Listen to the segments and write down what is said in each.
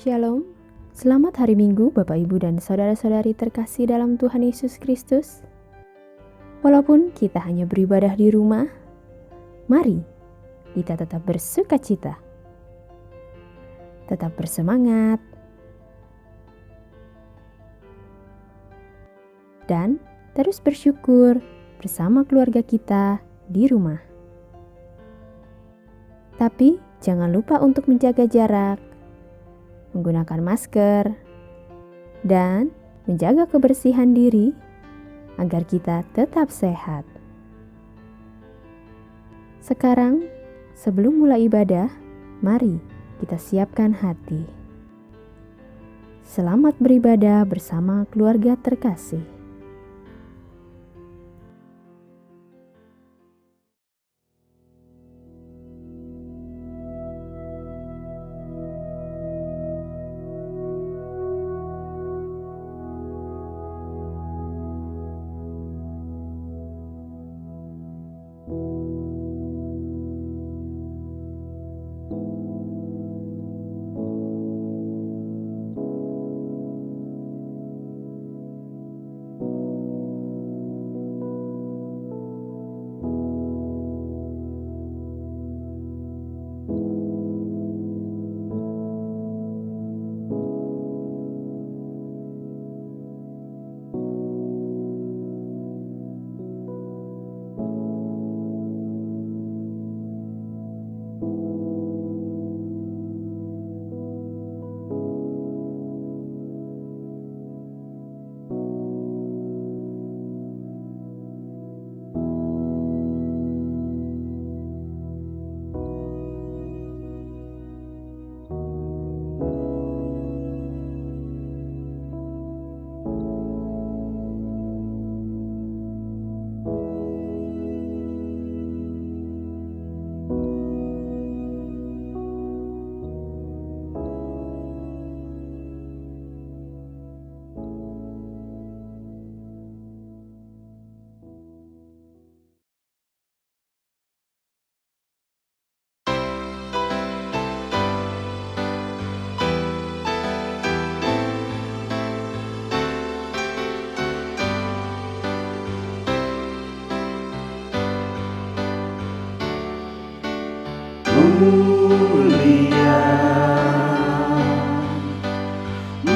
Shalom, selamat hari Minggu Bapak Ibu dan Saudara-saudari terkasih dalam Tuhan Yesus Kristus. Walaupun kita hanya beribadah di rumah, mari kita tetap bersuka cita, tetap bersemangat, dan terus bersyukur bersama keluarga kita di rumah. Tapi jangan lupa untuk menjaga jarak, menggunakan masker, dan menjaga kebersihan diri agar kita tetap sehat. Sekarang, sebelum mulai ibadah, mari kita siapkan hati. Selamat beribadah bersama keluarga terkasih.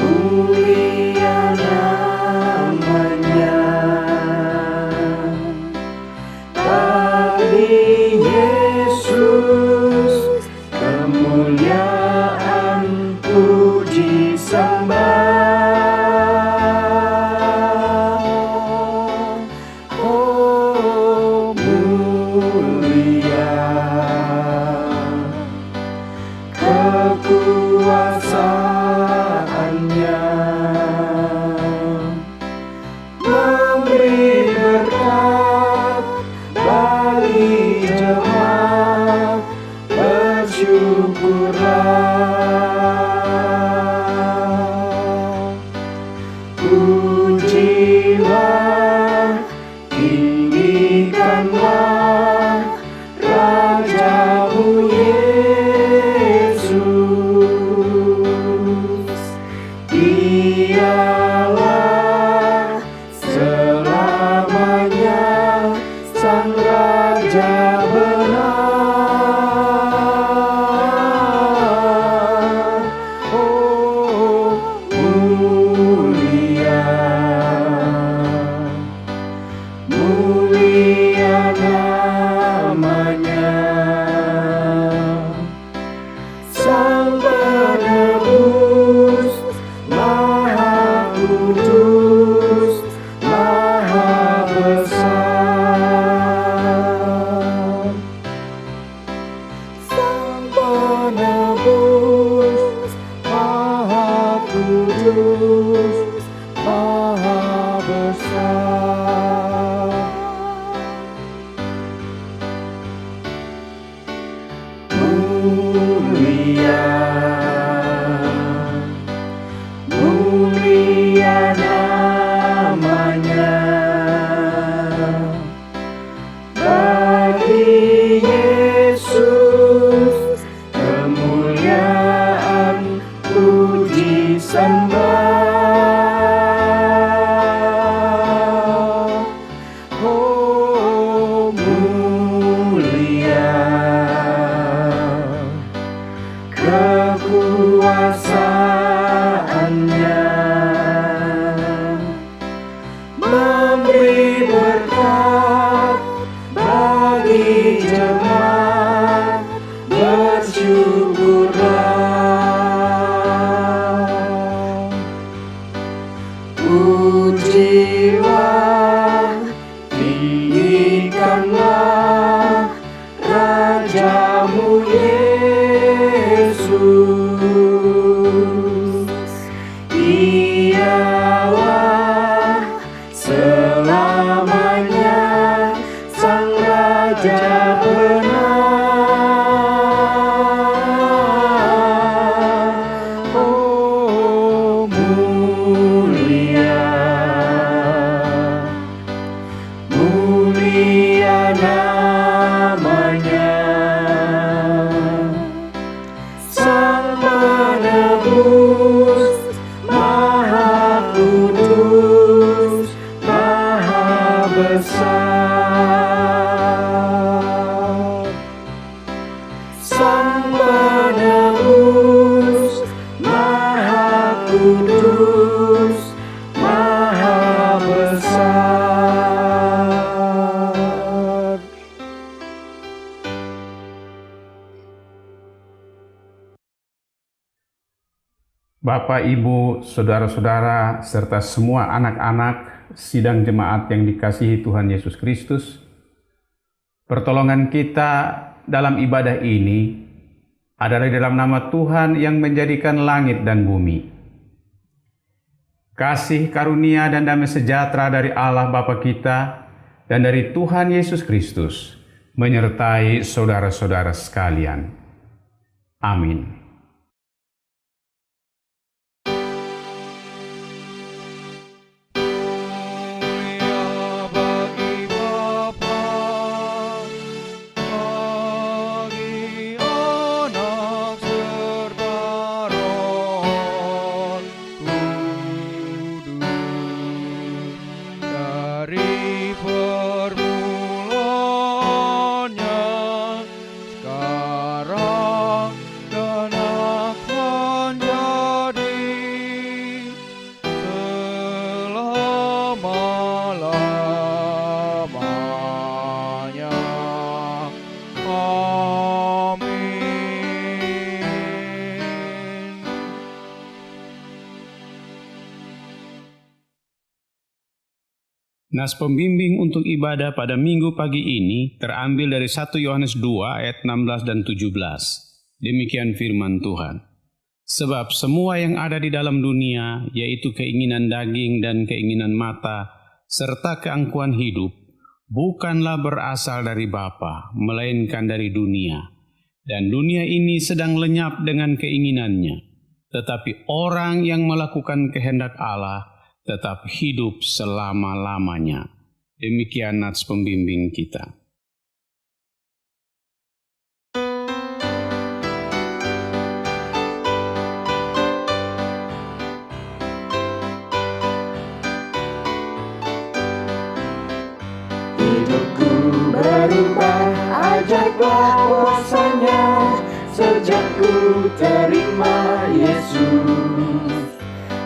Mulia namanya, bagi Yesus kemuliaan puji sembah. Oh mulia kekuasaannya, memberi berkat bagi jemaat, bersyukurlah. Pujilah, tinggikanlah Rajamu Yesus. Dialah selamanya Sang Raja benar. Oh mulia, mulia namanya, Sang Penebus, Maha Kudus, Maha Besar. Sang Penebus, Maha Kudus, Maha Besar. Mulia, mulia namanya, bagi Yesus kemuliaan puji mulia kekuasaannya, memberi berkat bagi jemaat, bersyukurlah. Pujilah, tinggikanlah Rajamu Yesus. Ialah selamanya Sang Raja benar. Oh, mulia, mulia namanya. Sang penebus, Maha Kudus, Maha Besar. Sang penebus, Maha Kudus, Maha Besar. Bapak, Ibu, saudara-saudara, serta semua anak-anak sidang jemaat yang dikasihi Tuhan Yesus Kristus, pertolongan kita dalam ibadah ini adalah di dalam nama Tuhan yang menjadikan langit dan bumi. Kasih karunia dan damai sejahtera dari Allah Bapa kita dan dari Tuhan Yesus Kristus menyertai saudara-saudara sekalian. Amin. Dari permulaannya, sekarang dan akan jadi selama-lamanya. Amin. Nas pembimbing untuk ibadah pada minggu pagi ini terambil dari 1 Yohanes 2 ayat 16 dan 17. Demikian firman Tuhan. Sebab semua yang ada di dalam dunia, yaitu keinginan daging dan keinginan mata, serta keangkuhan hidup, bukanlah berasal dari Bapa, melainkan dari dunia. Dan dunia ini sedang lenyap dengan keinginannya. Tetapi orang yang melakukan kehendak Allah tetap hidup selama-lamanya. Demikian nats pembimbing kita. Hidupku berubah ajaiblah kuasanya, sejak ku terima Yesus.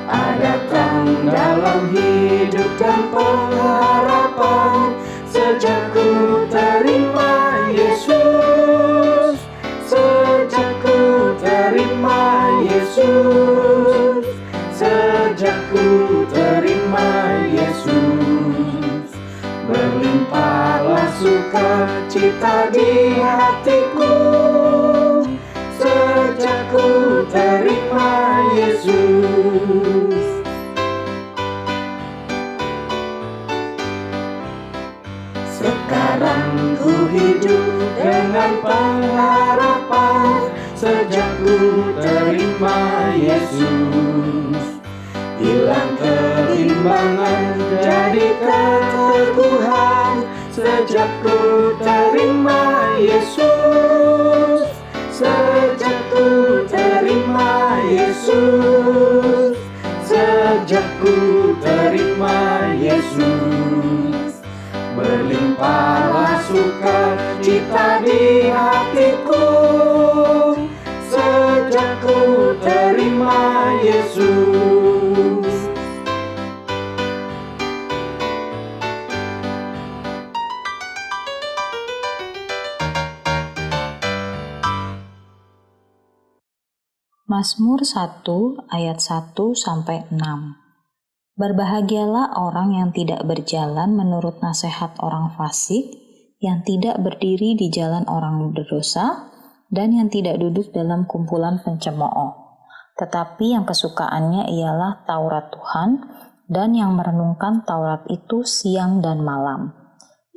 Ada terang dalam hidup dan pengharapan, sejak ku terima Yesus. Sejak ku terima Yesus. Sejak ku terima Yesus. Berlimpahlah sukacita di hatiku, sejak ku terima Yesus. Sekarang ku hidup dengan pengharapan, sejak ku terima Yesus. Hilang keimbangan jadi keteguhan, sejak ku terima Yesus. Sejak ku terima Yesus. Sejak ku terima Yesus. Berlimpahlah sukacita di hatiku sejak ku terima Yesus. Mazmur 1 ayat 1-6. Berbahagialah orang yang tidak berjalan menurut nasihat orang fasik, yang tidak berdiri di jalan orang berdosa, dan yang tidak duduk dalam kumpulan pencemooh. Tetapi yang kesukaannya ialah Taurat Tuhan, dan yang merenungkan Taurat itu siang dan malam.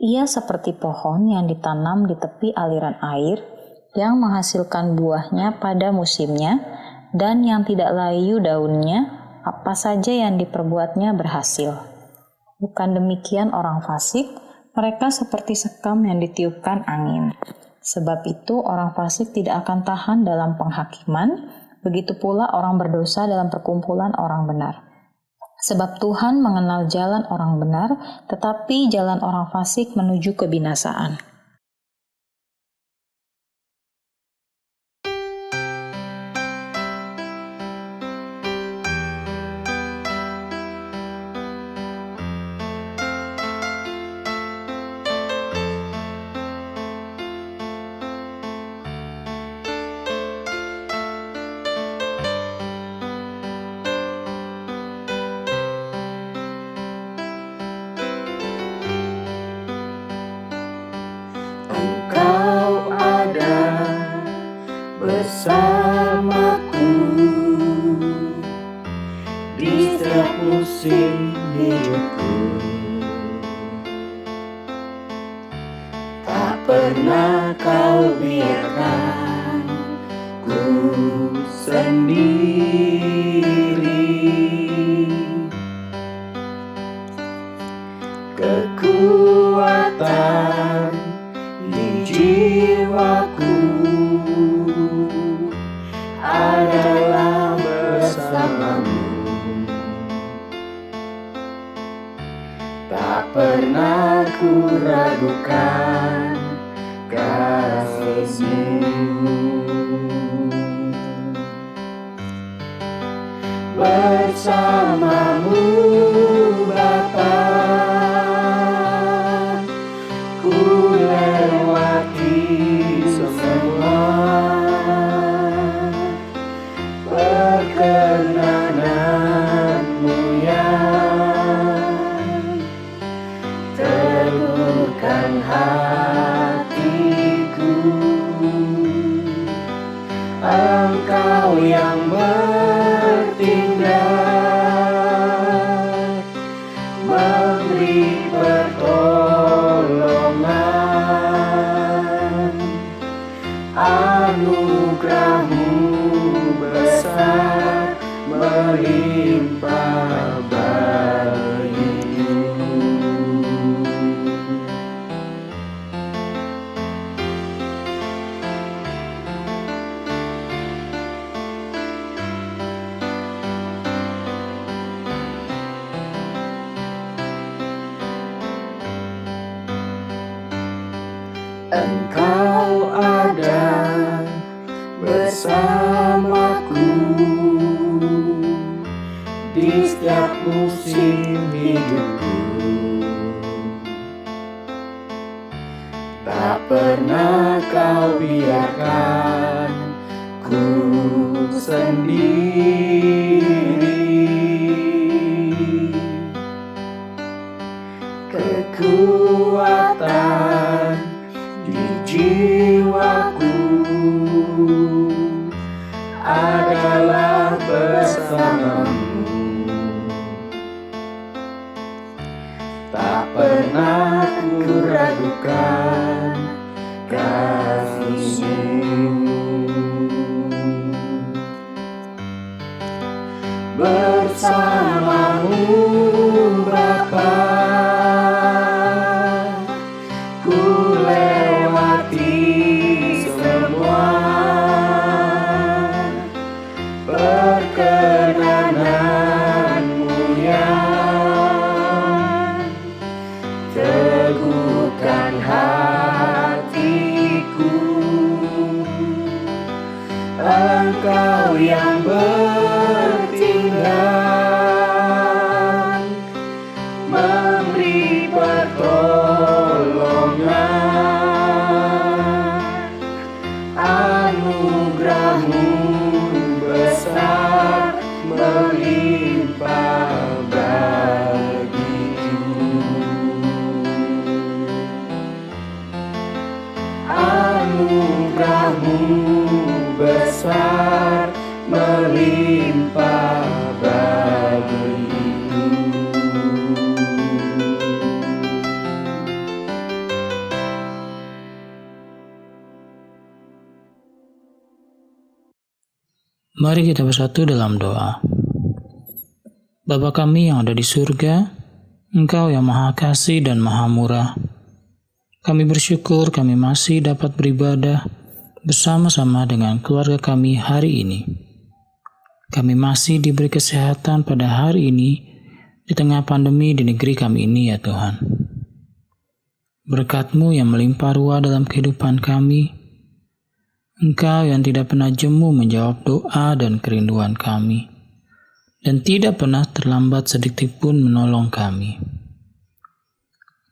Ia seperti pohon yang ditanam di tepi aliran air, yang menghasilkan buahnya pada musimnya, dan yang tidak layu daunnya, apa saja yang diperbuatnya berhasil. Bukan demikian orang fasik, mereka seperti sekam yang ditiupkan angin. Sebab itu orang fasik tidak akan tahan dalam penghakiman, begitu pula orang berdosa dalam perkumpulan orang benar. Sebab Tuhan mengenal jalan orang benar, tetapi jalan orang fasik menuju kebinasaan. Engkau ada bersamaku di setiap musim hidupku. Tak pernah kau biarkan ku sendiri. Kekuatan di jiwaku adalah bersamamu. Tak pernah ku ragukan kasih-Mu. Bersamamu Bapa, ku lewati semua perkenananmu yang teguhkan hatiku. Engkau yang bertindak, memberi pertolongan, anugerah-Mu besar melimpah bagiku. Engkau ada bersamaku di setiap musim hidupku. Tak pernah kau biarkan ku sendiri. Kekuatan di jiwaku adalah bersamamu. Tak pernah ku ragukan kasih-Mu. anugerah-Mu besar melimpah bagiku. Mari kita bersatu dalam doa. Bapa kami yang ada di surga, Engkau yang Maha Kasih dan Maha Murah. Kami bersyukur kami masih dapat beribadah bersama-sama dengan keluarga kami hari ini. Kami masih diberi kesehatan pada hari ini di tengah pandemi di negeri kami ini ya Tuhan. Berkat-Mu yang melimpah ruah dalam kehidupan kami, Engkau yang tidak pernah jemu menjawab doa dan kerinduan kami, dan tidak pernah terlambat sedikit pun menolong kami.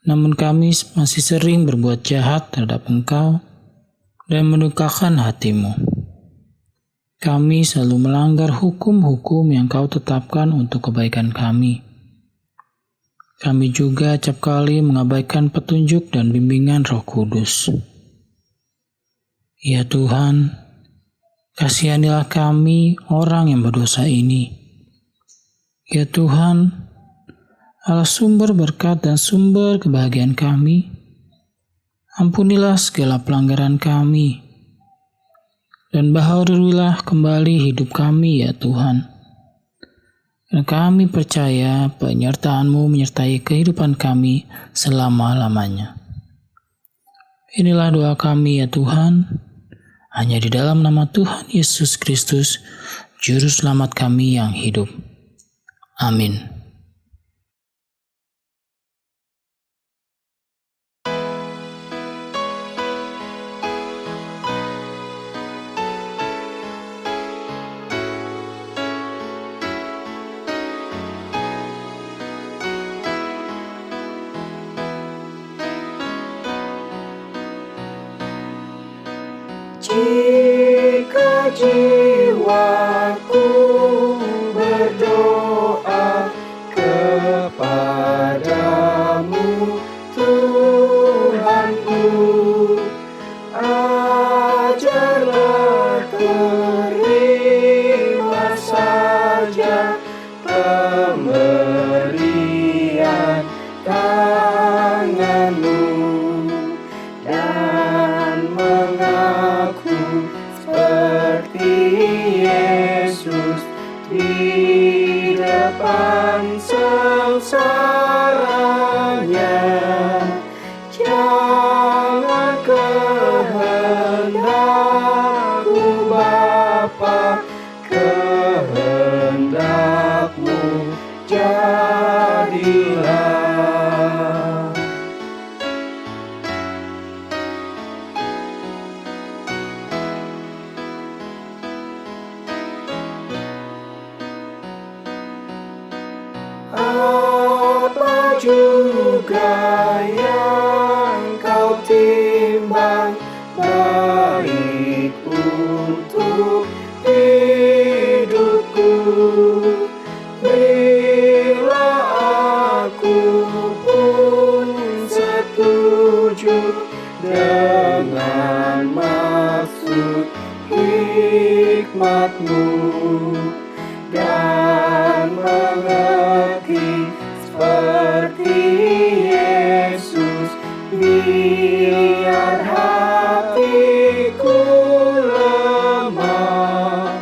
Namun kami masih sering berbuat jahat terhadap Engkau dan mendukakan hati-Mu. Kami selalu melanggar hukum-hukum yang Kau tetapkan untuk kebaikan kami. Kami juga acap kali mengabaikan petunjuk dan bimbingan Roh Kudus. Ya Tuhan, kasihanilah kami orang yang berdosa ini. Ya Tuhan, Allah sumber berkat dan sumber kebahagiaan kami, ampunilah segala pelanggaran kami, dan baharilah kembali hidup kami ya Tuhan. Dan kami percaya penyertaan-Mu menyertai kehidupan kami selama-lamanya. Inilah doa kami ya Tuhan, hanya di dalam nama Tuhan Yesus Kristus, Juru Selamat kami yang hidup. Amin. Jika jiwaku berdoa kepadamu, Tuhanku, ajarlah terima saja pemberian tangan-Mu, dan mengaku seperti Yesus di depan sengsaranya. Jangan kehendak-Ku Bapa, kehendak-Mu jadilah. Apa juga yang Kau timbang baik untuk hidupku, bila aku pun setuju dengan maksud hikmat-Mu, dan mengerti seperti Yesus, biar hatiku lemah.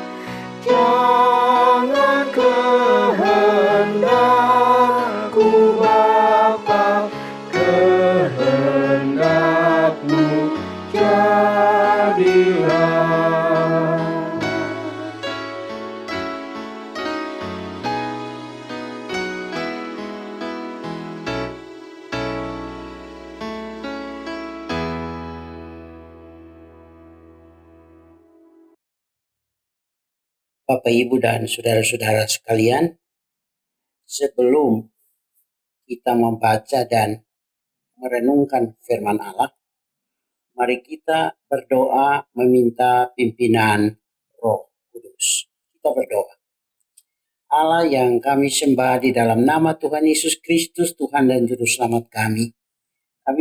Jangan kehendak-Ku Bapa, kehendak-Mu jadilah. Bapak, Ibu, dan saudara-saudara sekalian, sebelum kita membaca dan merenungkan firman Allah, mari kita berdoa meminta pimpinan Roh Kudus. Kita berdoa. Allah yang kami sembah di dalam nama Tuhan Yesus Kristus, Tuhan dan Juru Selamat kami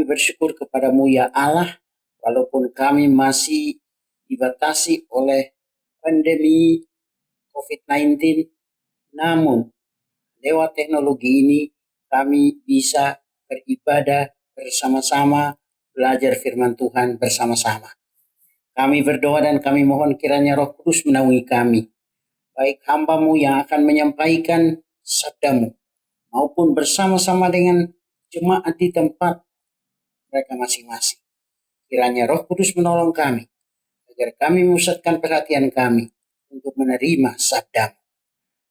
bersyukur kepada-Mu ya Allah, walaupun kami masih dibatasi oleh pandemi COVID-19, namun lewat teknologi ini kami bisa beribadah bersama-sama, belajar firman Tuhan bersama-sama. Kami berdoa dan kami mohon kiranya Roh Kudus menaungi kami, baik hamba-Mu yang akan menyampaikan sabda-Mu, maupun bersama-sama dengan jemaat di tempat mereka masing-masing. Kiranya Roh Kudus menolong kami, agar kami memusatkan perhatian kami untuk menerima sabda-Mu.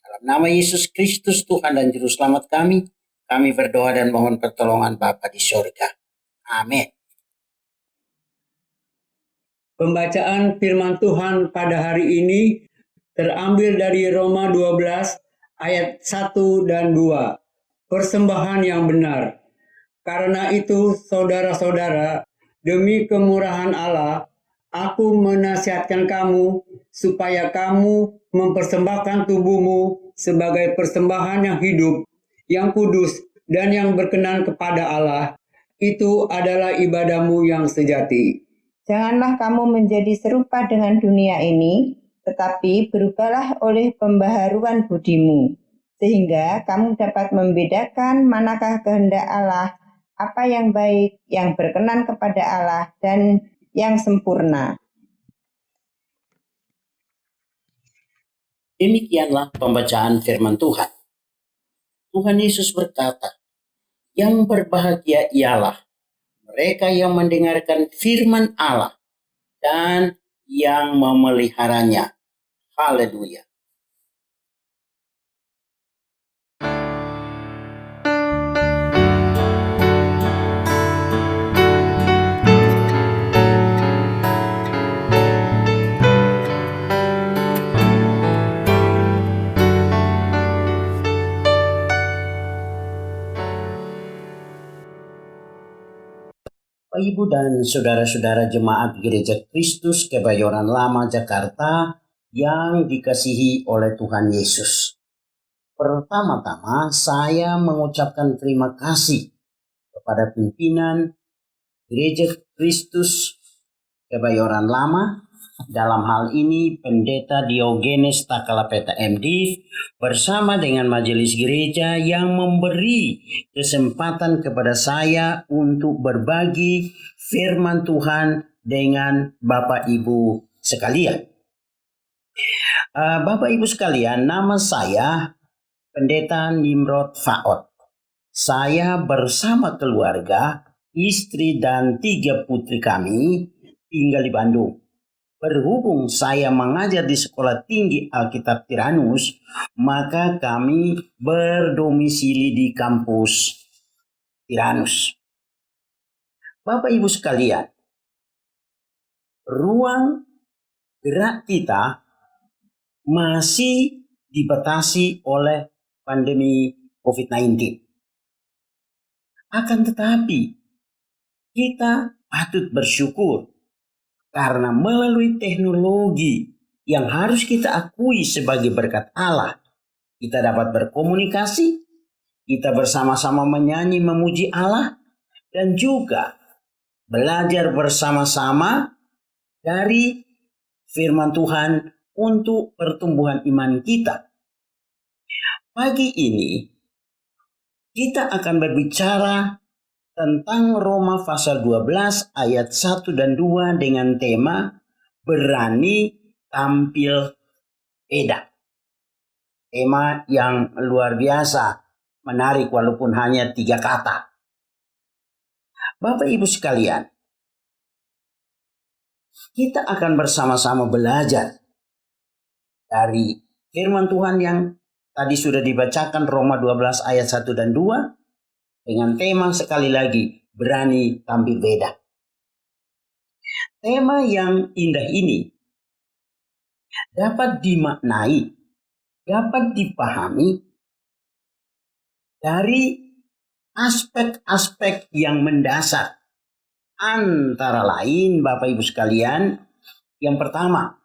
Dalam nama Yesus Kristus Tuhan dan Juru Selamat kami berdoa dan mohon pertolongan Bapa di surga. Amin. Pembacaan firman Tuhan pada hari ini terambil dari Roma 12 ayat 1 dan 2. Persembahan yang benar. Karena itu, saudara-saudara, demi kemurahan Allah, aku menasihatkan kamu supaya kamu mempersembahkan tubuhmu sebagai persembahan yang hidup, yang kudus, dan yang berkenan kepada Allah. Itu adalah ibadahmu yang sejati. Janganlah kamu menjadi serupa dengan dunia ini, tetapi berubahlah oleh pembaharuan budimu, sehingga kamu dapat membedakan manakah kehendak Allah, apa yang baik, yang berkenan kepada Allah, dan yang sempurna. Demikianlah pembacaan firman Tuhan. Tuhan Yesus berkata, yang berbahagia ialah mereka yang mendengarkan firman Allah dan yang memeliharanya. Haleluya. Bapak, Ibu, dan saudara-saudara jemaat Gereja Kristus Kebayoran Lama Jakarta yang dikasihi oleh Tuhan Yesus. Pertama-tama saya mengucapkan terima kasih kepada pimpinan Gereja Kristus Kebayoran Lama, dalam hal ini Pendeta Diogenes Takalapeta MD bersama dengan majelis gereja yang memberi kesempatan kepada saya untuk berbagi firman Tuhan dengan Bapak Ibu sekalian. Bapak Ibu sekalian, nama saya Pendeta Nimrod Faot. Saya bersama keluarga, istri dan 3 putri kami tinggal di Bandung. Berhubung saya mengajar di Sekolah Tinggi Alkitab Tiranus, maka kami berdomisili di kampus Tiranus. Bapak Ibu sekalian, ruang gerak kita masih dibatasi oleh pandemi COVID-19. Akan tetapi, kita patut bersyukur karena melalui teknologi yang harus kita akui sebagai berkat Allah, kita dapat berkomunikasi, kita bersama-sama menyanyi memuji Allah, dan juga belajar bersama-sama dari firman Tuhan untuk pertumbuhan iman kita. Pagi ini kita akan berbicara tentang Roma pasal 12 ayat 1 dan 2 dengan tema berani tampil beda. Tema yang luar biasa, menarik walaupun hanya 3 kata. Bapak Ibu sekalian, kita akan bersama-sama belajar dari firman Tuhan yang tadi sudah dibacakan, Roma 12 ayat 1 dan 2. Dengan tema sekali lagi, berani tampil beda. Tema yang indah ini dapat dimaknai, dapat dipahami dari aspek-aspek yang mendasar. Antara lain, Bapak Ibu sekalian, yang pertama,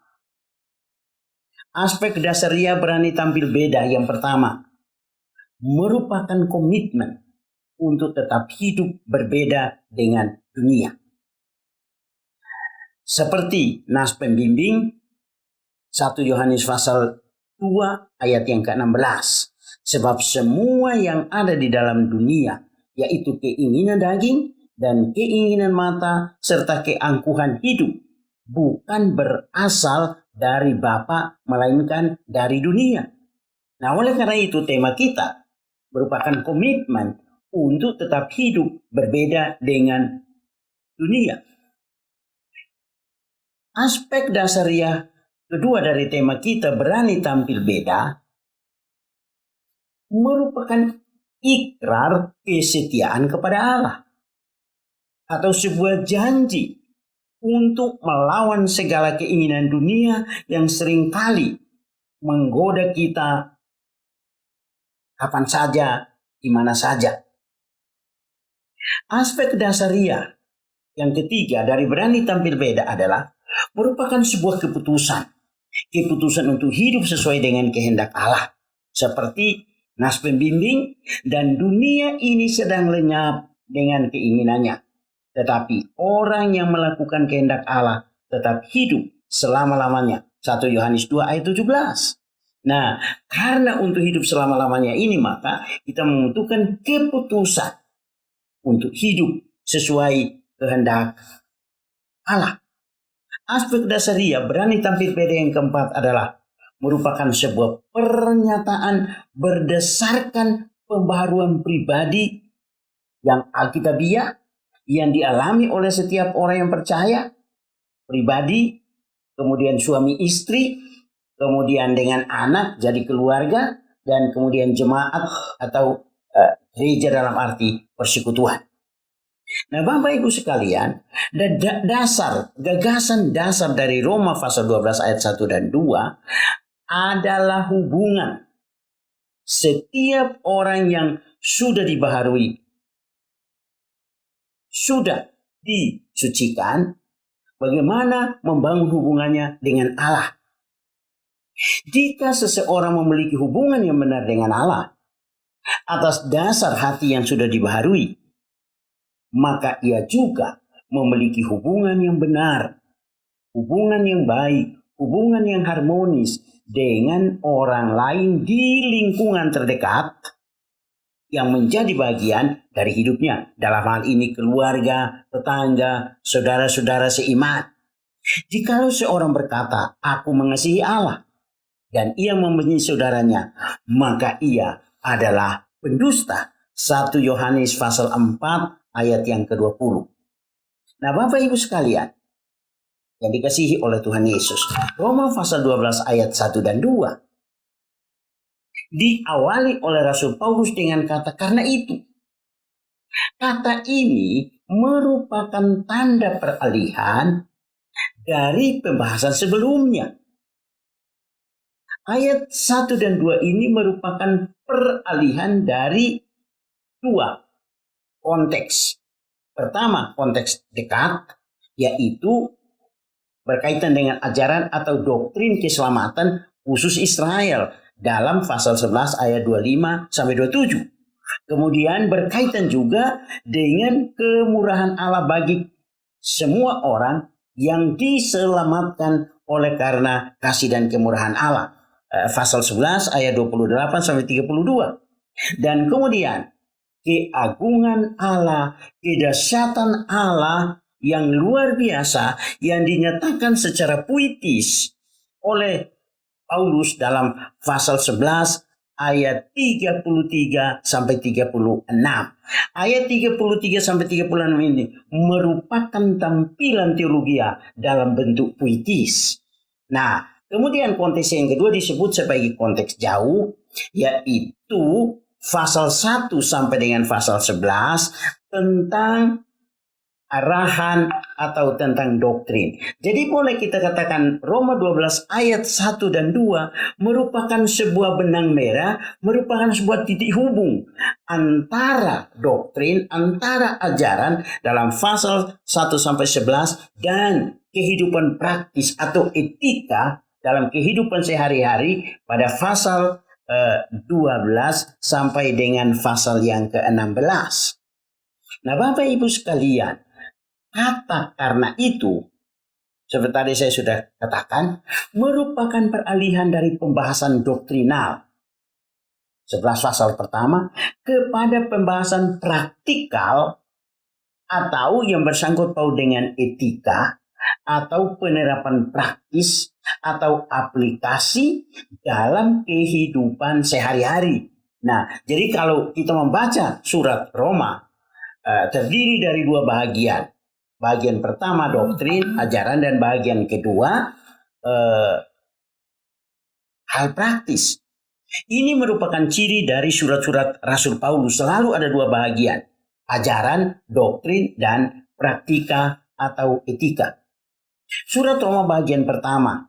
aspek dasarnya berani tampil beda. Yang pertama, merupakan komitmen untuk tetap hidup berbeda dengan dunia. Seperti nas pembimbing 1 Yohanes pasal 2 ayat yang ke-16. Sebab semua yang ada di dalam dunia, yaitu keinginan daging dan keinginan mata serta keangkuhan hidup, bukan berasal dari Bapa melainkan dari dunia. Nah, oleh karena itu tema kita merupakan komitmen untuk tetap hidup berbeda dengan dunia. Aspek dasariah kedua dari tema kita, berani tampil beda, merupakan ikrar kesetiaan kepada Allah atau sebuah janji untuk melawan segala keinginan dunia yang seringkali menggoda kita kapan saja, di mana saja. Aspek dasariah yang ketiga dari berani tampil beda adalah merupakan sebuah keputusan untuk hidup sesuai dengan kehendak Allah. Seperti nas pembimbing, dan dunia ini sedang lenyap dengan keinginannya. Tetapi orang yang melakukan kehendak Allah tetap hidup selama-lamanya. 1 Yohanes 2 ayat 17. Nah, karena untuk hidup selama-lamanya ini, maka kita membutuhkan keputusan untuk hidup sesuai kehendak Allah. Aspek dasariah berani tampil beda yang keempat adalah merupakan sebuah pernyataan berdasarkan pembaharuan pribadi yang alkitabiah, yang dialami oleh setiap orang yang percaya, pribadi, kemudian suami istri, kemudian dengan anak jadi keluarga, dan kemudian jemaat atau gereja dalam arti persekutuan. Nah, Bapak Ibu sekalian, gagasan dasar dari Roma pasal 12 ayat 1 dan 2 adalah hubungan setiap orang yang sudah dibaharui, sudah disucikan, bagaimana membangun hubungannya dengan Allah. Jika seseorang memiliki hubungan yang benar dengan Allah atas dasar hati yang sudah dibaharui, maka ia juga memiliki hubungan yang benar, hubungan yang baik, hubungan yang harmonis dengan orang lain di lingkungan terdekat yang menjadi bagian dari hidupnya. Dalam hal ini keluarga, tetangga, saudara-saudara seiman. Jikalau seorang berkata, aku mengasihi Allah, dan ia membenci saudaranya, maka ia adalah pendusta. 1 Yohanes pasal 4 ayat yang ke-20. Nah, Bapak Ibu sekalian yang dikasihi oleh Tuhan Yesus, Roma pasal 12 ayat 1 dan 2 diawali oleh Rasul Paulus dengan kata karena itu. Kata ini merupakan tanda peralihan dari pembahasan sebelumnya. Ayat 1 dan 2 ini merupakan peralihan dari dua konteks. Pertama, konteks dekat, yaitu berkaitan dengan ajaran atau doktrin keselamatan khusus Israel dalam pasal 11 ayat 25 sampai 27. Kemudian berkaitan juga dengan kemurahan Allah bagi semua orang yang diselamatkan oleh karena kasih dan kemurahan Allah. Pasal 11 ayat 28 sampai 32. Dan kemudian keagungan Allah, kedahsyatan Allah yang luar biasa yang dinyatakan secara puitis oleh Paulus dalam pasal 11 ayat 33 sampai 36. Ayat 33 sampai 36 ini merupakan tampilan teologia dalam bentuk puitis. Nah, kemudian konteks yang kedua disebut sebagai konteks jauh, yaitu pasal 1 sampai dengan pasal 11 tentang arahan atau tentang doktrin. Jadi boleh kita katakan Roma 12 ayat 1 dan 2 merupakan sebuah benang merah, merupakan sebuah titik hubung antara doktrin, antara ajaran dalam pasal 1 sampai 11 dan kehidupan praktis atau etika dalam kehidupan sehari-hari pada pasal 12 sampai dengan pasal yang ke-16. Nah, Bapak Ibu sekalian, kata karena itu seperti tadi saya sudah katakan, merupakan peralihan dari pembahasan doktrinal 11 pasal pertama kepada pembahasan praktikal atau yang bersangkut paut dengan etika atau penerapan praktis atau aplikasi dalam kehidupan sehari-hari. Nah, jadi kalau kita membaca surat Roma terdiri dari dua bagian. Bagian pertama doktrin, ajaran, dan bagian kedua hal praktis. Ini merupakan ciri dari surat-surat Rasul Paulus. Selalu ada dua bagian. Ajaran, doktrin, dan praktika atau etika. Surat Roma bagian pertama,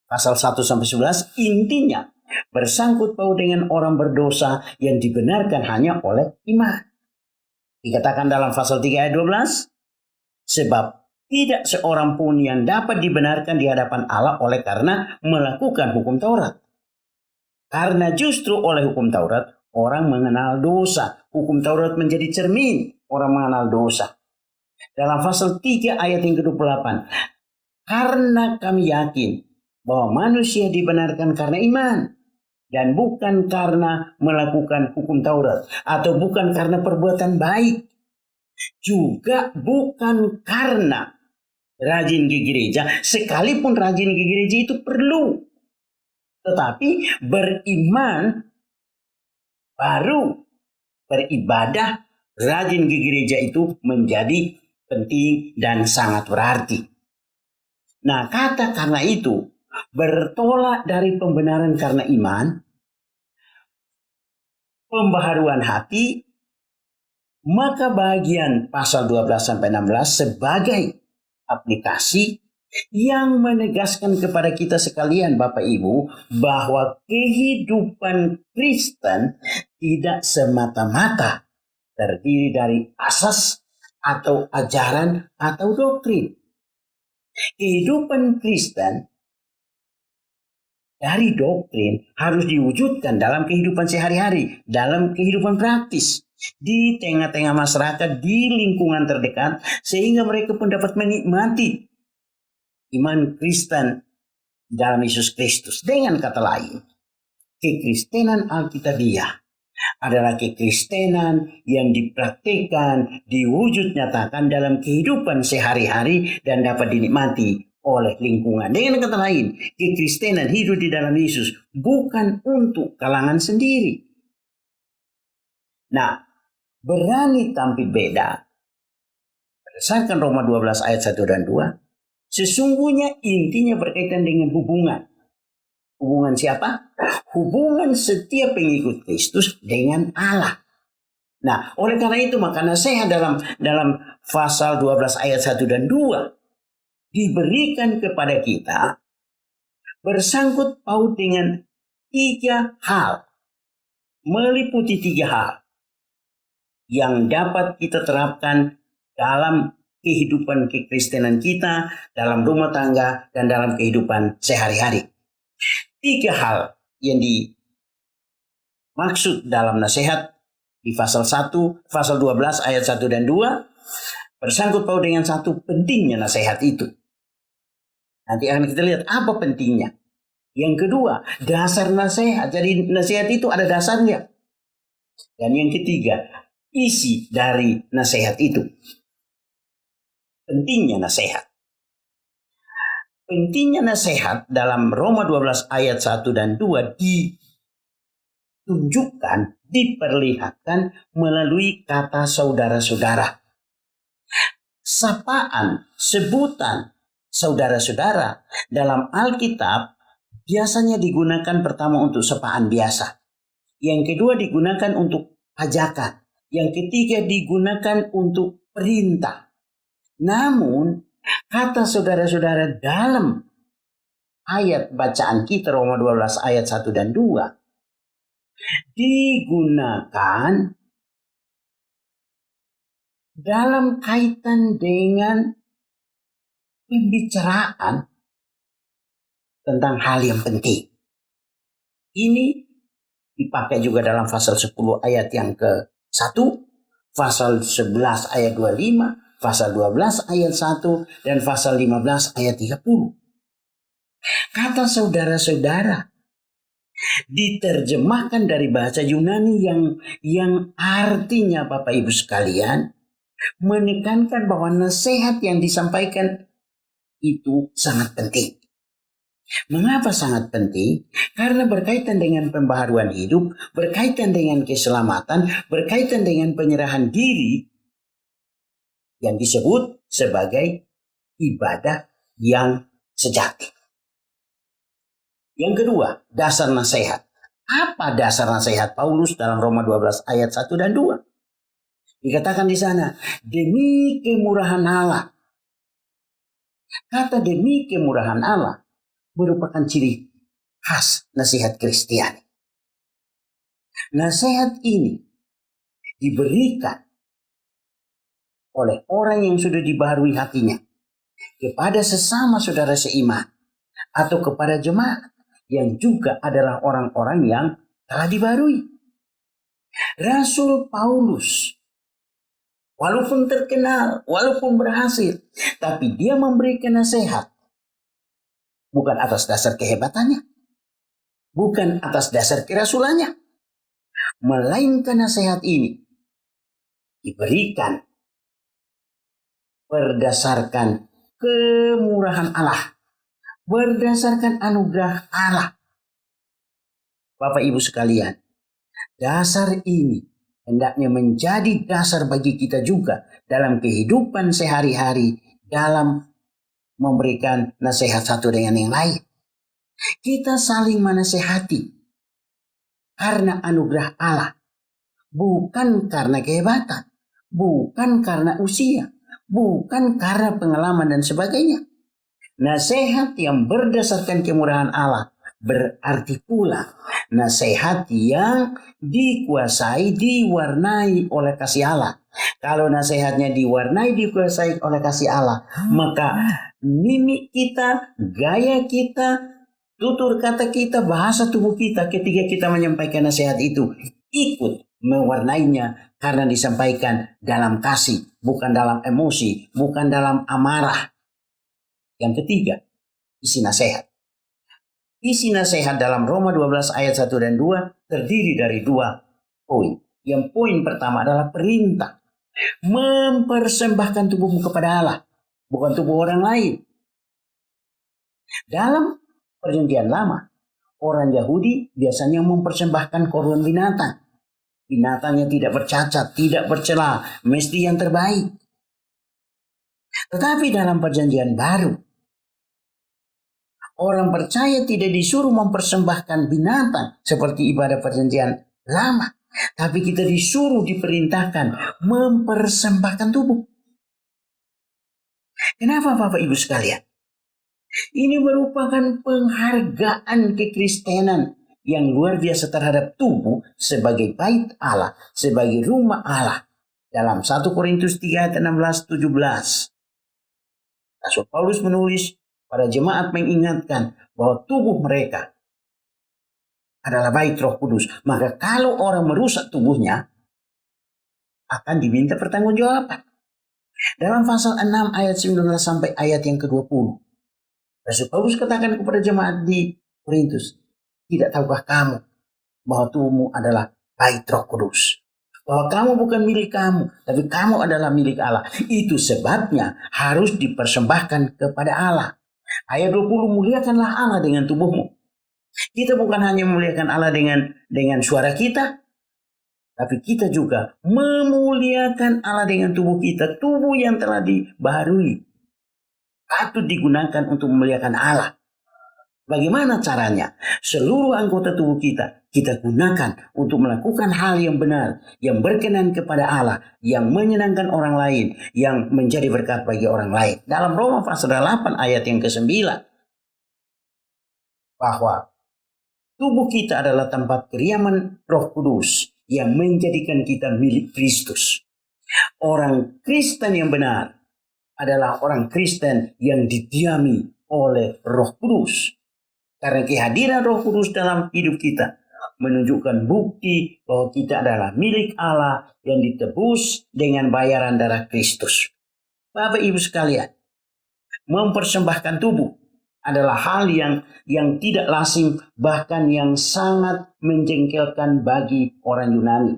pasal 1-11, intinya bersangkut paut dengan orang berdosa yang dibenarkan hanya oleh iman. Dikatakan dalam pasal 3 ayat 12, sebab tidak seorang pun yang dapat dibenarkan di hadapan Allah oleh karena melakukan hukum Taurat. Karena justru oleh hukum Taurat, orang mengenal dosa. Hukum Taurat menjadi cermin orang mengenal dosa. Dalam pasal 3 ayat yang ke-28, karena kami yakin bahwa manusia dibenarkan karena iman dan bukan karena melakukan hukum Taurat, atau bukan karena perbuatan baik, juga bukan karena rajin ke gereja, sekalipun rajin ke gereja itu perlu. Tetapi beriman baru beribadah, rajin ke gereja itu menjadi penting dan sangat berarti. Nah, kata karena itu bertolak dari pembenaran karena iman, pembaharuan hati, maka bagian pasal 12-16 sebagai aplikasi yang menegaskan kepada kita sekalian Bapak Ibu bahwa kehidupan Kristen tidak semata-mata terdiri dari asas atau ajaran atau doktrin. Kehidupan Kristen dari doktrin harus diwujudkan dalam kehidupan sehari-hari, dalam kehidupan praktis, di tengah-tengah masyarakat, di lingkungan terdekat, sehingga mereka pun dapat menikmati iman Kristen dalam Yesus Kristus. Dengan kata lain, kekristenan Alkitabiah adalah kekristenan yang dipraktikkan, diwujud nyatakan dalam kehidupan sehari-hari dan dapat dinikmati oleh lingkungan. Dengan kata lain, kekristenan hidup di dalam Yesus bukan untuk kalangan sendiri. Nah, berani tampil beda berdasarkan Roma 12 ayat 1 dan 2, sesungguhnya intinya berkaitan dengan hubungan. Hubungan siapa? Hubungan setiap pengikut Kristus dengan Allah. Nah, oleh karena itu maka nasihat dalam pasal 12 ayat 1 dan 2 diberikan kepada kita bersangkut paut dengan 3 hal. Meliputi 3 hal yang dapat kita terapkan dalam kehidupan kekristenan kita, dalam rumah tangga, dan dalam kehidupan sehari-hari. 3 hal yang dimaksud dalam nasihat di pasal 1, pasal 12 ayat 1 dan 2 bersangkut paut dengan 1 pentingnya nasihat itu. Nanti akan kita lihat apa pentingnya. Yang kedua, dasar nasihat. Jadi nasihat itu ada dasarnya. Dan yang ketiga, isi dari nasihat itu. Pentingnya nasihat. Pentingnya nasihat dalam Roma 12 ayat 1 dan 2 ditunjukkan, diperlihatkan melalui kata saudara-saudara. Sapaan, sebutan saudara-saudara dalam Alkitab biasanya digunakan pertama untuk sapaan biasa. Yang kedua digunakan untuk ajakan. Yang ketiga digunakan untuk perintah. Namun kata saudara-saudara dalam ayat bacaan kita Roma 12 ayat 1 dan 2 digunakan dalam kaitan dengan pembicaraan tentang hal yang penting. Ini dipakai juga dalam pasal 10 ayat yang ke-1, pasal 11 ayat 25, pasal 12 ayat 1 dan pasal 15 ayat 30. Kata saudara-saudara diterjemahkan dari bahasa Yunani yang artinya Bapak Ibu sekalian menekankan bahwa nasihat yang disampaikan itu sangat penting. Mengapa sangat penting? Karena berkaitan dengan pembaharuan hidup, berkaitan dengan keselamatan, berkaitan dengan penyerahan diri yang disebut sebagai ibadah yang sejati. Yang kedua, dasar nasihat. Apa dasar nasihat Paulus dalam Roma 12 ayat 1 dan 2? Dikatakan di sana, demi kemurahan Allah. Kata demi kemurahan Allah merupakan ciri khas nasihat Kristiani. Nasihat ini diberikan oleh orang yang sudah dibaharui hatinya kepada sesama saudara seiman atau kepada jemaat yang juga adalah orang-orang yang telah dibaharui. Rasul Paulus walaupun terkenal, walaupun berhasil, tapi dia memberikan nasihat bukan atas dasar kehebatannya, bukan atas dasar kerasulannya, melainkan nasihat ini diberikan berdasarkan kemurahan Allah, berdasarkan anugerah Allah. Bapak Ibu sekalian, dasar ini hendaknya menjadi dasar bagi kita juga dalam kehidupan sehari-hari, dalam memberikan nasihat satu dengan yang lain. Kita saling menasehati karena anugerah Allah, bukan karena kehebatan, bukan karena usia, bukan karena pengalaman dan sebagainya. Nasihat yang berdasarkan kemurahan Allah berarti pula nasihat yang dikuasai, diwarnai oleh kasih Allah. Kalau nasihatnya diwarnai, dikuasai oleh kasih Allah, maka mimik kita, gaya kita, tutur kata kita, bahasa tubuh kita ketika kita menyampaikan nasihat itu ikut mewarnainya karena disampaikan dalam kasih, bukan dalam emosi, bukan dalam amarah. Yang ketiga, isi nasihat. Isi nasihat dalam Roma 12 ayat 1 dan 2 terdiri dari 2 poin. Yang poin pertama adalah perintah. Mempersembahkan tubuhmu kepada Allah, bukan tubuh orang lain. Dalam perjanjian lama, orang Yahudi biasanya mempersembahkan korban binatang. Binatangnya tidak bercacat, tidak bercela, mesti yang terbaik. Tetapi dalam perjanjian baru, orang percaya tidak disuruh mempersembahkan binatang seperti ibadah perjanjian lama. Tapi kita disuruh, diperintahkan mempersembahkan tubuh. Kenapa Bapak Ibu sekalian? Ini merupakan penghargaan kekristenan yang luar biasa terhadap tubuh sebagai bait Allah, sebagai rumah Allah. Dalam 1 Korintus 3 ayat 16-17. Rasul Paulus menulis pada jemaat mengingatkan bahwa tubuh mereka adalah bait Roh Kudus. Maka kalau orang merusak tubuhnya, akan diminta pertanggungjawaban. Dalam pasal 6 ayat 19 sampai ayat yang ke-20. Rasul Paulus katakan kepada jemaat di Korintus, tidak tahukah kamu bahwa tubuhmu adalah bait Roh Kudus? Bahwa kamu bukan milik kamu, tapi kamu adalah milik Allah. Itu sebabnya harus dipersembahkan kepada Allah. Ayat 20, muliakanlah Allah dengan tubuhmu. Kita bukan hanya memuliakan Allah dengan suara kita, tapi kita juga memuliakan Allah dengan tubuh kita. Tubuh yang telah dibaharui patut digunakan untuk memuliakan Allah. Bagaimana caranya? Seluruh anggota tubuh kita gunakan untuk melakukan hal yang benar, yang berkenan kepada Allah, yang menyenangkan orang lain, yang menjadi berkat bagi orang lain. Dalam Roma pasal 8 ayat yang ke-9, bahwa tubuh kita adalah tempat kediaman Roh Kudus yang menjadikan kita milik Kristus. Orang Kristen yang benar adalah orang Kristen yang didiami oleh Roh Kudus. Karena kehadiran Roh Kudus dalam hidup kita menunjukkan bukti bahwa kita adalah milik Allah yang ditebus dengan bayaran darah Kristus. Bapak Ibu sekalian, mempersembahkan tubuh adalah hal yang tidak lazim, bahkan yang sangat menjengkelkan bagi orang Yunani.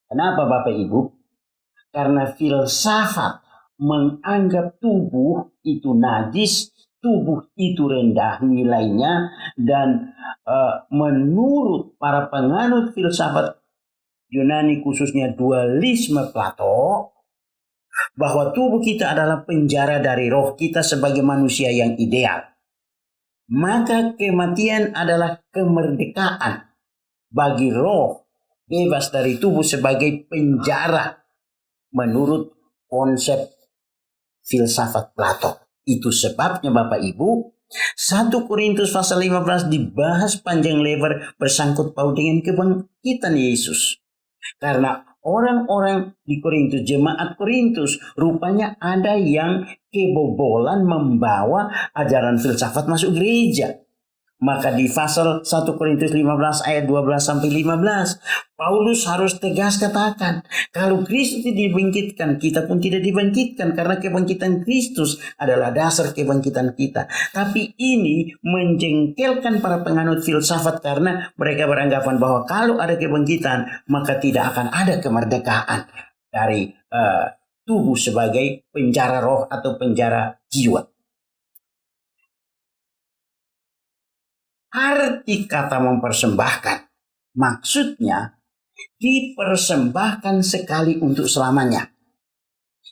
Kenapa Bapak Ibu? Karena filsafat menganggap tubuh itu najis, tubuh itu rendah nilainya, dan menurut para penganut filsafat Yunani khususnya dualisme Plato, bahwa tubuh kita adalah penjara dari roh kita sebagai manusia yang ideal. Maka kematian adalah kemerdekaan bagi roh bebas dari tubuh sebagai penjara menurut konsep filsafat Plato. Itu sebabnya Bapak Ibu, 1 Korintus pasal 15 dibahas panjang lebar bersangkut paut dengan kebangkitan Yesus. Karena orang-orang di Korintus, jemaat Korintus, rupanya ada yang kebobolan membawa ajaran filsafat masuk gereja. Maka di pasal 1 Korintus 15 ayat 12-15, Paulus harus tegas katakan, kalau Kristus dibangkitkan, kita pun tidak dibangkitkan, karena kebangkitan Kristus adalah dasar kebangkitan kita. Tapi ini menjengkelkan para penganut filsafat, karena mereka beranggapan bahwa kalau ada kebangkitan, maka tidak akan ada kemerdekaan dari tubuh sebagai penjara roh atau penjara jiwa. Arti kata mempersembahkan, maksudnya dipersembahkan sekali untuk selamanya.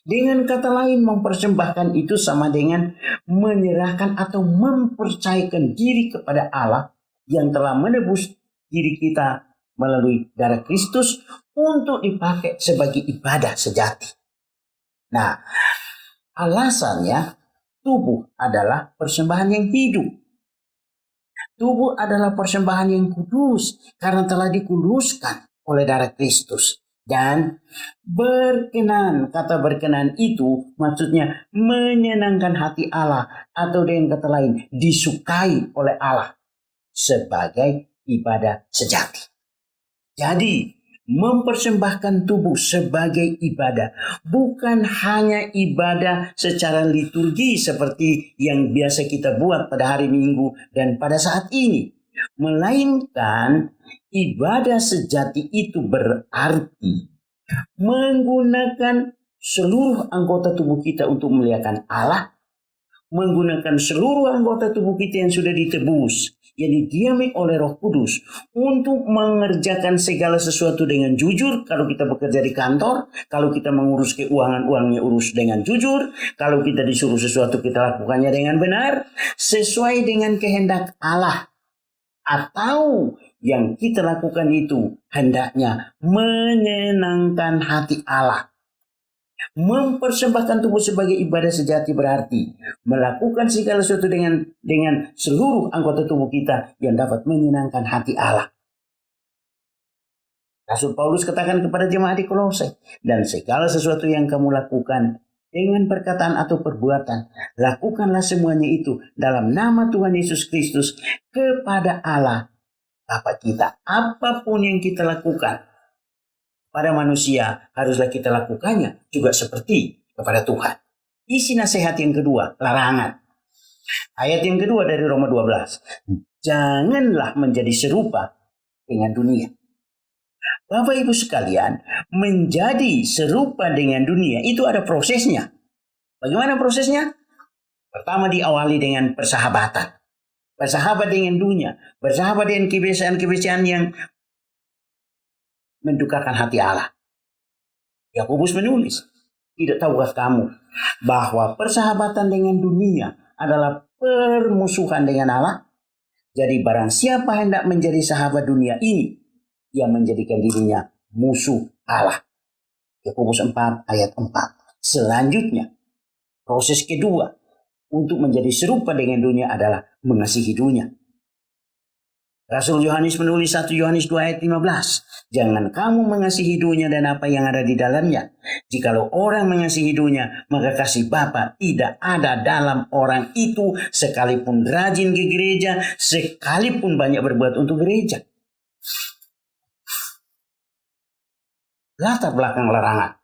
Dengan kata lain, mempersembahkan itu sama dengan menyerahkan atau mempercayakan diri kepada Allah yang telah menebus diri kita melalui darah Kristus untuk dipakai sebagai ibadah sejati. Nah, alasannya tubuh adalah persembahan yang hidup. Tubuh adalah persembahan yang kudus karena telah dikuduskan oleh darah Kristus. Dan berkenan, kata berkenan itu maksudnya menyenangkan hati Allah, atau dengan kata lain disukai oleh Allah sebagai ibadah sejati. Jadi mempersembahkan tubuh sebagai ibadah bukan hanya ibadah secara liturgi seperti yang biasa kita buat pada hari Minggu dan pada saat ini, melainkan ibadah sejati itu berarti menggunakan seluruh anggota tubuh kita untuk memuliakan Allah, menggunakan seluruh anggota tubuh kita yang sudah ditebus, yang didiami oleh Roh Kudus, untuk mengerjakan segala sesuatu dengan jujur. Kalau kita bekerja di kantor, kalau kita mengurus keuangan, uangnya urus dengan jujur. Kalau kita disuruh sesuatu, kita lakukannya dengan benar, sesuai dengan kehendak Allah. Atau yang kita lakukan itu hendaknya menyenangkan hati Allah. Mempersembahkan tubuh sebagai ibadah sejati berarti melakukan segala sesuatu dengan seluruh anggota tubuh kita yang dapat menyenangkan hati Allah. Rasul Paulus katakan kepada jemaat di Kolose, dan segala sesuatu yang kamu lakukan dengan perkataan atau perbuatan, lakukanlah semuanya itu dalam nama Tuhan Yesus Kristus kepada Allah Bapa kita. Apapun yang kita lakukan pada manusia, haruslah kita lakukannya juga seperti kepada Tuhan. Isi nasihat yang kedua, larangan. Ayat yang kedua dari Roma 12. Janganlah menjadi serupa dengan dunia. Bapak Ibu sekalian, menjadi serupa dengan dunia itu ada prosesnya. Bagaimana prosesnya? Pertama diawali dengan persahabatan. Bersahabat dengan dunia. Bersahabat dengan kebiasaan-kebiasaan yang mendukakan hati Allah. Yakobus menulis, tidak tahukah kamu bahwa persahabatan dengan dunia adalah permusuhan dengan Allah? Jadi barang siapa hendak menjadi sahabat dunia ini, ia menjadikan dirinya musuh Allah. Yakobus 4 ayat 4. Selanjutnya, proses kedua untuk menjadi serupa dengan dunia adalah mengasihi dunia. Rasul Yohanes menulis 1 Yohanes 2 ayat 15. Jangan kamu mengasihi dunia dan apa yang ada di dalamnya. Jikalau orang mengasihi dunia, maka kasih Bapa tidak ada dalam orang itu, sekalipun rajin ke gereja, sekalipun banyak berbuat untuk gereja. Latar belakang larangan.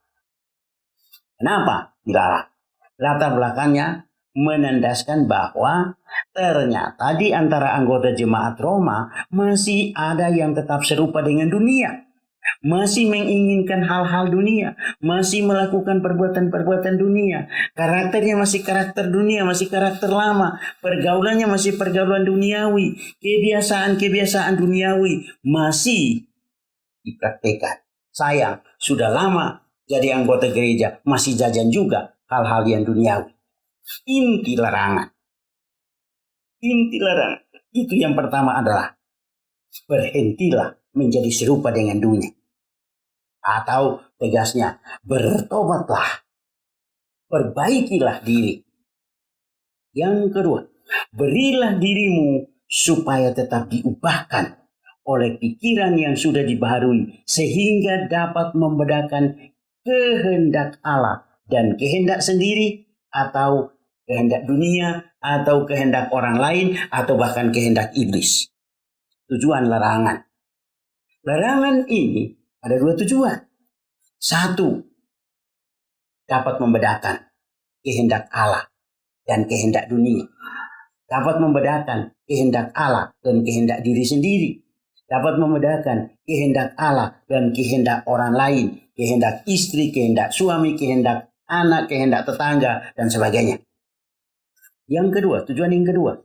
Kenapa dilarang. Latar belakangnya menandaskan bahwa ternyata di antara anggota jemaat Roma masih ada yang tetap serupa dengan dunia. Masih menginginkan hal-hal dunia, masih melakukan perbuatan-perbuatan dunia. Karakternya masih karakter dunia, masih karakter lama. Pergaulannya masih pergaulan duniawi. Kebiasaan-kebiasaan duniawi masih dipraktikkan. Sayang, sudah lama jadi anggota gereja, masih jajan juga hal-hal yang duniawi. Inti larangan. Inti larangan. Itu yang pertama adalah berhentilah menjadi serupa dengan dunia. Atau tegasnya, bertobatlah, perbaikilah diri. Yang kedua, berilah dirimu supaya tetap diubahkan oleh pikiran yang sudah dibaharui, sehingga dapat membedakan kehendak Allah dan kehendak sendiri, atau kehendak dunia, atau kehendak orang lain, atau bahkan kehendak iblis. Tujuan larangan. Larangan ini ada dua tujuan. Satu, dapat membedakan kehendak Allah dan kehendak dunia. Dapat membedakan kehendak Allah dan kehendak diri sendiri. Dapat membedakan kehendak Allah dan kehendak orang lain. Kehendak istri, kehendak suami, kehendak anak, kehendak tetangga, dan sebagainya. Yang kedua, tujuan yang kedua,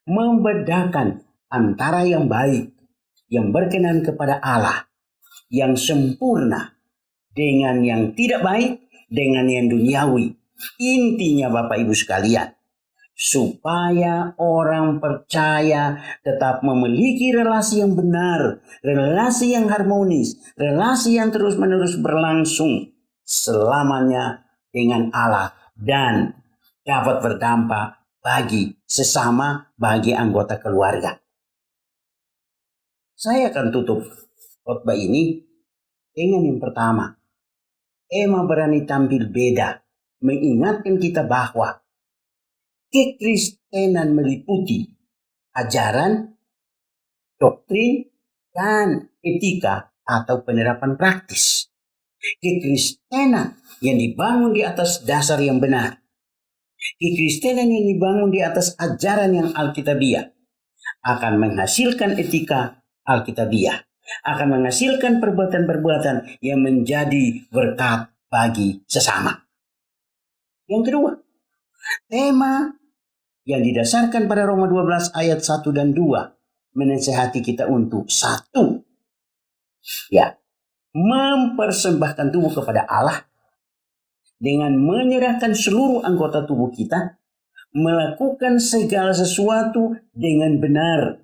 membedakan antara yang baik, yang berkenan kepada Allah, yang sempurna, dengan yang tidak baik, dengan yang duniawi. Intinya Bapak Ibu sekalian, supaya orang percaya tetap memiliki relasi yang benar, relasi yang harmonis, relasi yang terus-menerus berlangsung selamanya dengan Allah, dan dapat berdampak bagi sesama, bagi anggota keluarga. Saya akan tutup khotbah ini dengan yang pertama. Emma berani tampil beda, mengingatkan kita bahwa kekristenan meliputi ajaran, doktrin, dan etika atau penerapan praktis. Kekristenan yang dibangun di atas dasar yang benar. Kekristenan yang dibangun di atas ajaran yang alkitabiah akan menghasilkan etika alkitabiah, akan menghasilkan perbuatan-perbuatan yang menjadi berkat bagi sesama. Yang kedua, tema yang didasarkan pada Roma 12 ayat 1 dan 2 menasihati kita untuk satu, mempersembahkan tubuh kepada Allah dengan menyerahkan seluruh anggota tubuh kita, melakukan segala sesuatu dengan benar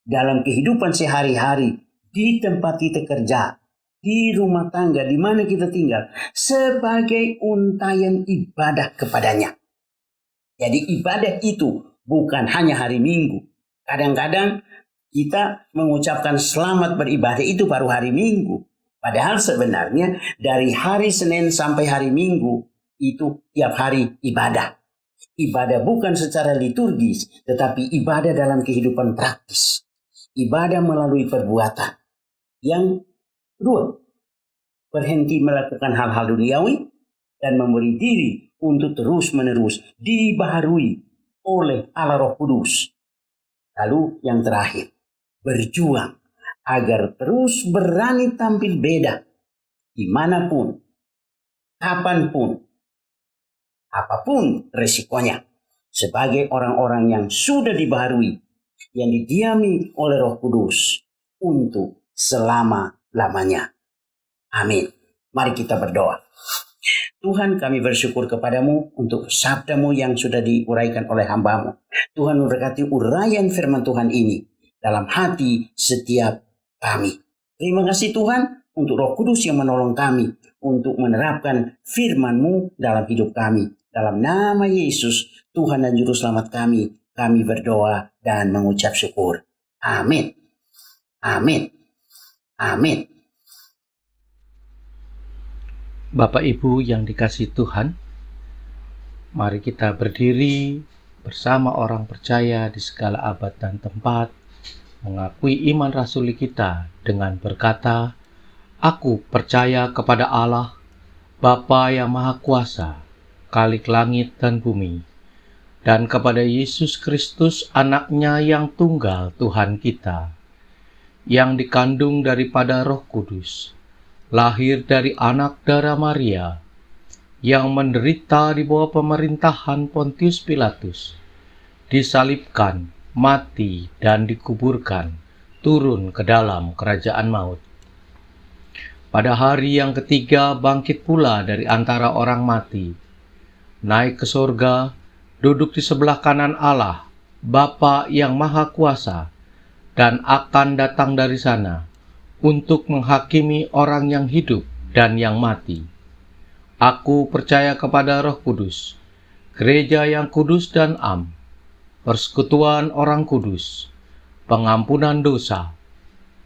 dalam kehidupan sehari-hari, di tempat kita kerja, di rumah tangga, di mana kita tinggal, sebagai untayan ibadah kepadanya. Jadi ibadah itu bukan hanya hari Minggu. Kadang-kadang kita mengucapkan selamat beribadah itu baru hari Minggu. Padahal sebenarnya dari hari Senin sampai hari Minggu itu tiap hari ibadah. Ibadah bukan secara liturgis, tetapi ibadah dalam kehidupan praktis. Ibadah melalui perbuatan. Yang kedua, berhenti melakukan hal-hal duniawi dan memberi diri untuk terus-menerus dibaharui oleh Allah Roh Kudus. Lalu yang terakhir, berjuang agar terus berani tampil beda dimanapun, kapanpun, apapun resikonya, sebagai orang-orang yang sudah dibaharui, yang didiami oleh Roh Kudus untuk selama-lamanya. Amin. Mari kita berdoa. Tuhan, kami bersyukur kepadamu untuk sabdamu yang sudah diuraikan oleh hamba-Mu. Tuhan, memberkati uraian firman Tuhan ini dalam hati setiap kami. Terima kasih Tuhan untuk Roh Kudus yang menolong kami untuk menerapkan firman-Mu dalam hidup kami. Dalam nama Yesus, Tuhan dan Juru Selamat kami berdoa dan mengucap syukur. Amin. Amin. Amin. Bapak Ibu yang dikasihi Tuhan, mari kita berdiri bersama orang percaya di segala abad dan tempat, mengakui iman rasuli kita dengan berkata, "Aku percaya kepada Allah, Bapa yang Maha Kuasa, Khalik langit dan bumi, dan kepada Yesus Kristus anaknya yang tunggal Tuhan kita, yang dikandung daripada Roh Kudus, lahir dari anak darah Maria, yang menderita di bawah pemerintahan Pontius Pilatus, disalibkan, mati, dan dikuburkan, turun ke dalam kerajaan maut. Pada hari yang ketiga bangkit pula dari antara orang mati, naik ke sorga, duduk di sebelah kanan Allah, Bapa yang Maha Kuasa, dan akan datang dari sana untuk menghakimi orang yang hidup dan yang mati. Aku percaya kepada Roh Kudus, gereja yang kudus dan am, persekutuan orang kudus, pengampunan dosa,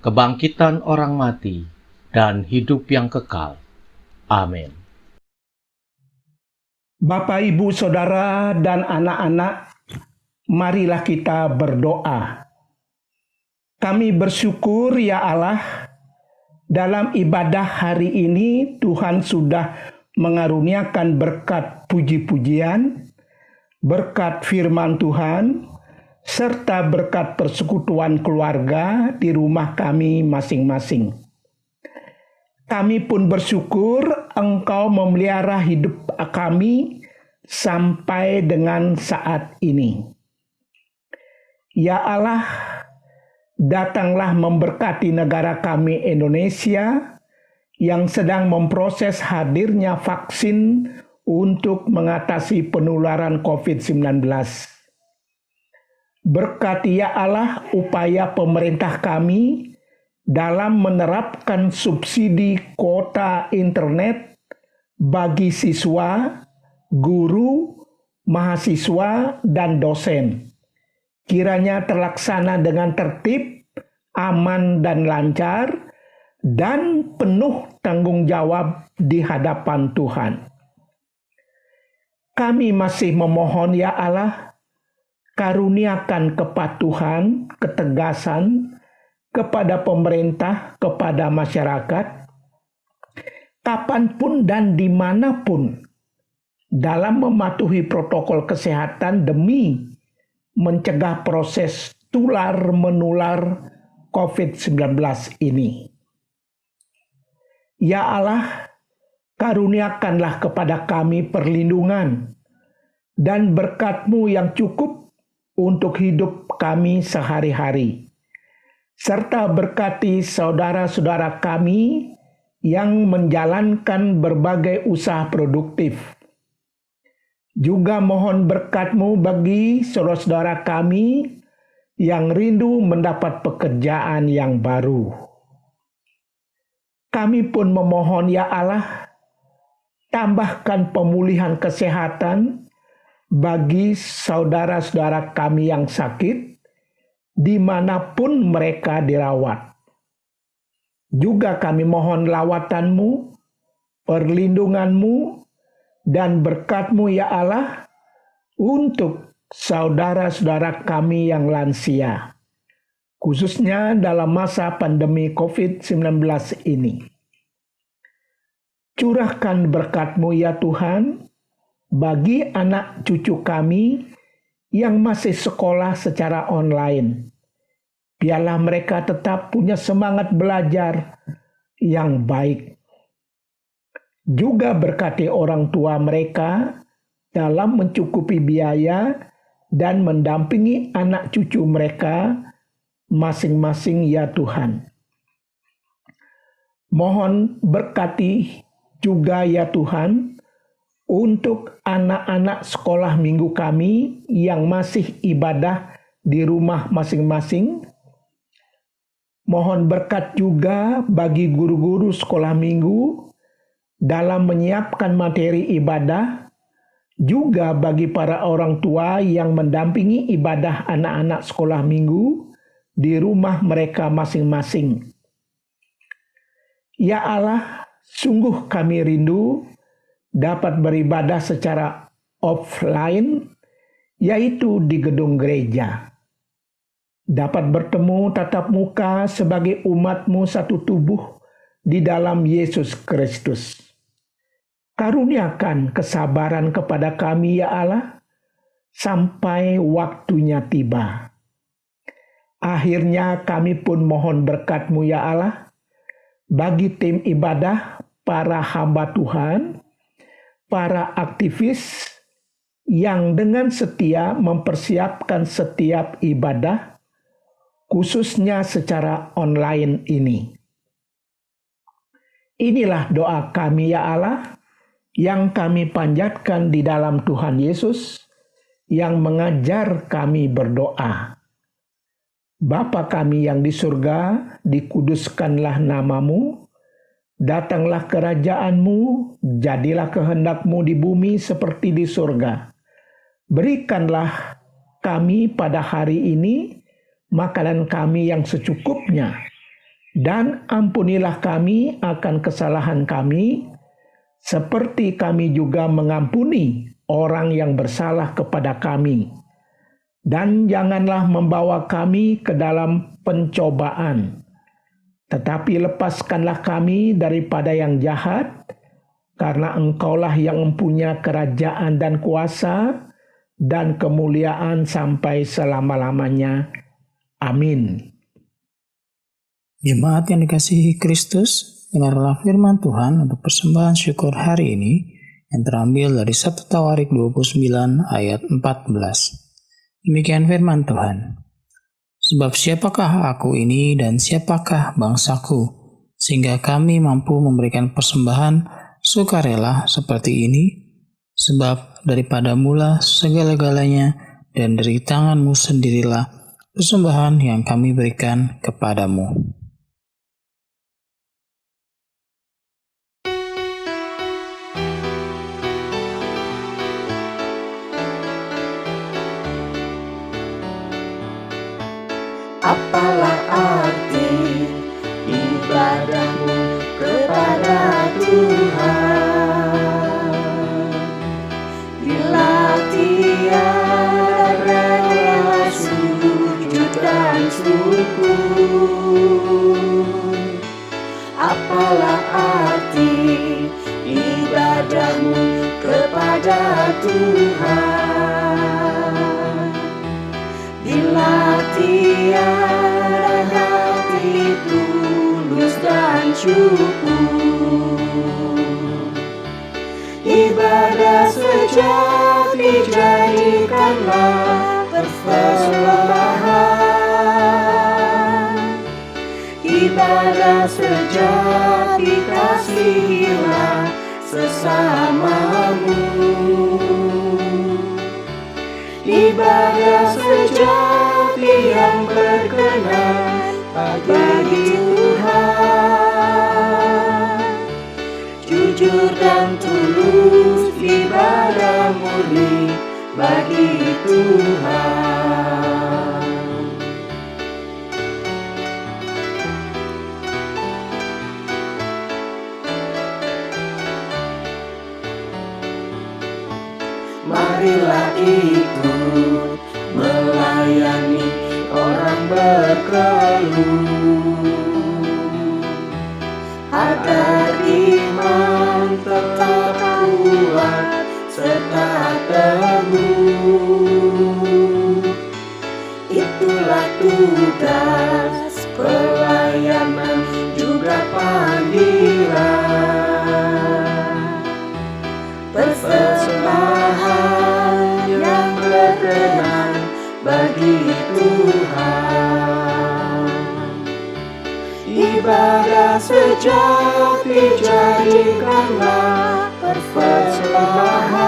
kebangkitan orang mati, dan hidup yang kekal. Amin. Bapak, Ibu, Saudara, dan anak-anak, marilah kita berdoa. Kami bersyukur ya Allah, dalam ibadah hari ini Tuhan sudah mengaruniakan berkat puji-pujian, berkat firman Tuhan, serta berkat persekutuan keluarga di rumah kami masing-masing. Kami pun bersyukur Engkau memelihara hidup kami sampai dengan saat ini. Ya Allah, datanglah memberkati negara kami Indonesia yang sedang memproses hadirnya vaksin untuk mengatasi penularan COVID-19. Berkati ya Allah upaya pemerintah kami dalam menerapkan subsidi kuota internet bagi siswa, guru, mahasiswa, dan dosen. Kiranya terlaksana dengan tertib, aman, dan lancar, dan penuh tanggung jawab di hadapan Tuhan. Kami masih memohon ya Allah, karuniakan kepatuhan, ketegasan, kepada pemerintah, kepada masyarakat, kapanpun dan dimanapun, dalam mematuhi protokol kesehatan demi mencegah proses tular-menular COVID-19 ini. Ya Allah, karuniakanlah kepada kami perlindungan dan berkat-Mu yang cukup untuk hidup kami sehari-hari. Serta berkati saudara-saudara kami yang menjalankan berbagai usaha produktif. Juga mohon berkat-Mu bagi saudara-saudara kami yang rindu mendapat pekerjaan yang baru. Kami pun memohon ya Allah, tambahkan pemulihan kesehatan bagi saudara-saudara kami yang sakit, dimanapun mereka dirawat. Juga kami mohon lawatan-Mu, perlindungan-Mu, dan berkat-Mu ya Allah untuk saudara-saudara kami yang lansia, khususnya dalam masa pandemi COVID-19 ini. Curahkan berkat-Mu ya Tuhan bagi anak cucu kami yang masih sekolah secara online. Biarlah mereka tetap punya semangat belajar yang baik. Juga berkati orang tua mereka dalam mencukupi biaya dan mendampingi anak cucu mereka masing-masing ya Tuhan. Mohon berkati juga ya Tuhan untuk anak-anak sekolah minggu kami yang masih ibadah di rumah masing-masing. Mohon berkat juga bagi guru-guru sekolah minggu dalam menyiapkan materi ibadah, juga bagi para orang tua yang mendampingi ibadah anak-anak sekolah minggu di rumah mereka masing-masing. Ya Allah, sungguh kami rindu dapat beribadah secara offline, yaitu di gedung gereja. Dapat bertemu tatap muka sebagai umat-Mu satu tubuh di dalam Yesus Kristus. Karuniakan kesabaran kepada kami ya Allah, sampai waktunya tiba. Akhirnya kami pun mohon berkat-Mu ya Allah, bagi tim ibadah, para hamba Tuhan, para aktivis yang dengan setia mempersiapkan setiap ibadah, khususnya secara online ini. Inilah doa kami ya Allah, yang kami panjatkan di dalam Tuhan Yesus, yang mengajar kami berdoa. Bapa kami yang di surga, dikuduskanlah nama-Mu, datanglah kerajaan-Mu, jadilah kehendak-Mu di bumi seperti di surga. Berikanlah kami pada hari ini makanan kami yang secukupnya, dan ampunilah kami akan kesalahan kami, seperti kami juga mengampuni orang yang bersalah kepada kami. Dan janganlah membawa kami ke dalam pencobaan, tetapi lepaskanlah kami daripada yang jahat, karena Engkaulah yang mempunyai kerajaan dan kuasa dan kemuliaan sampai selama-lamanya. Amin. Jemaat yang dikasihi Kristus, dengarlah firman Tuhan untuk persembahan syukur hari ini yang terambil dari 1 Tawarik 29 ayat 14. Demikian firman Tuhan. Sebab siapakah aku ini dan siapakah bangsaku, sehingga kami mampu memberikan persembahan sukarela seperti ini? Sebab daripada mula segala-galanya dan dari tangan-Mu sendirilah persembahan yang kami berikan kepadamu. Apalah arti ibadahmu kepada Tuhan, bila tiada rela sujud dan syukur? Apalah arti ibadahmu kepada Tuhan, bila tiada hati tulus dan syukur? Ibadah sejati jadikanlah persembahan, ibadah sejati kasihilah sesamamu. Ibadah sejati yang berkenan bagi Tuhan, jujur dan tulus, ibadah murni bagi Tuhan. Marilah ikut melayani orang berkeluh, agar iman tetap kuat serta teguh. Itulah tugas pelayanan juga panggilan, persembahan yang berkenan bagi Tuhan. Ibadah sejati jadikanlah persembahan,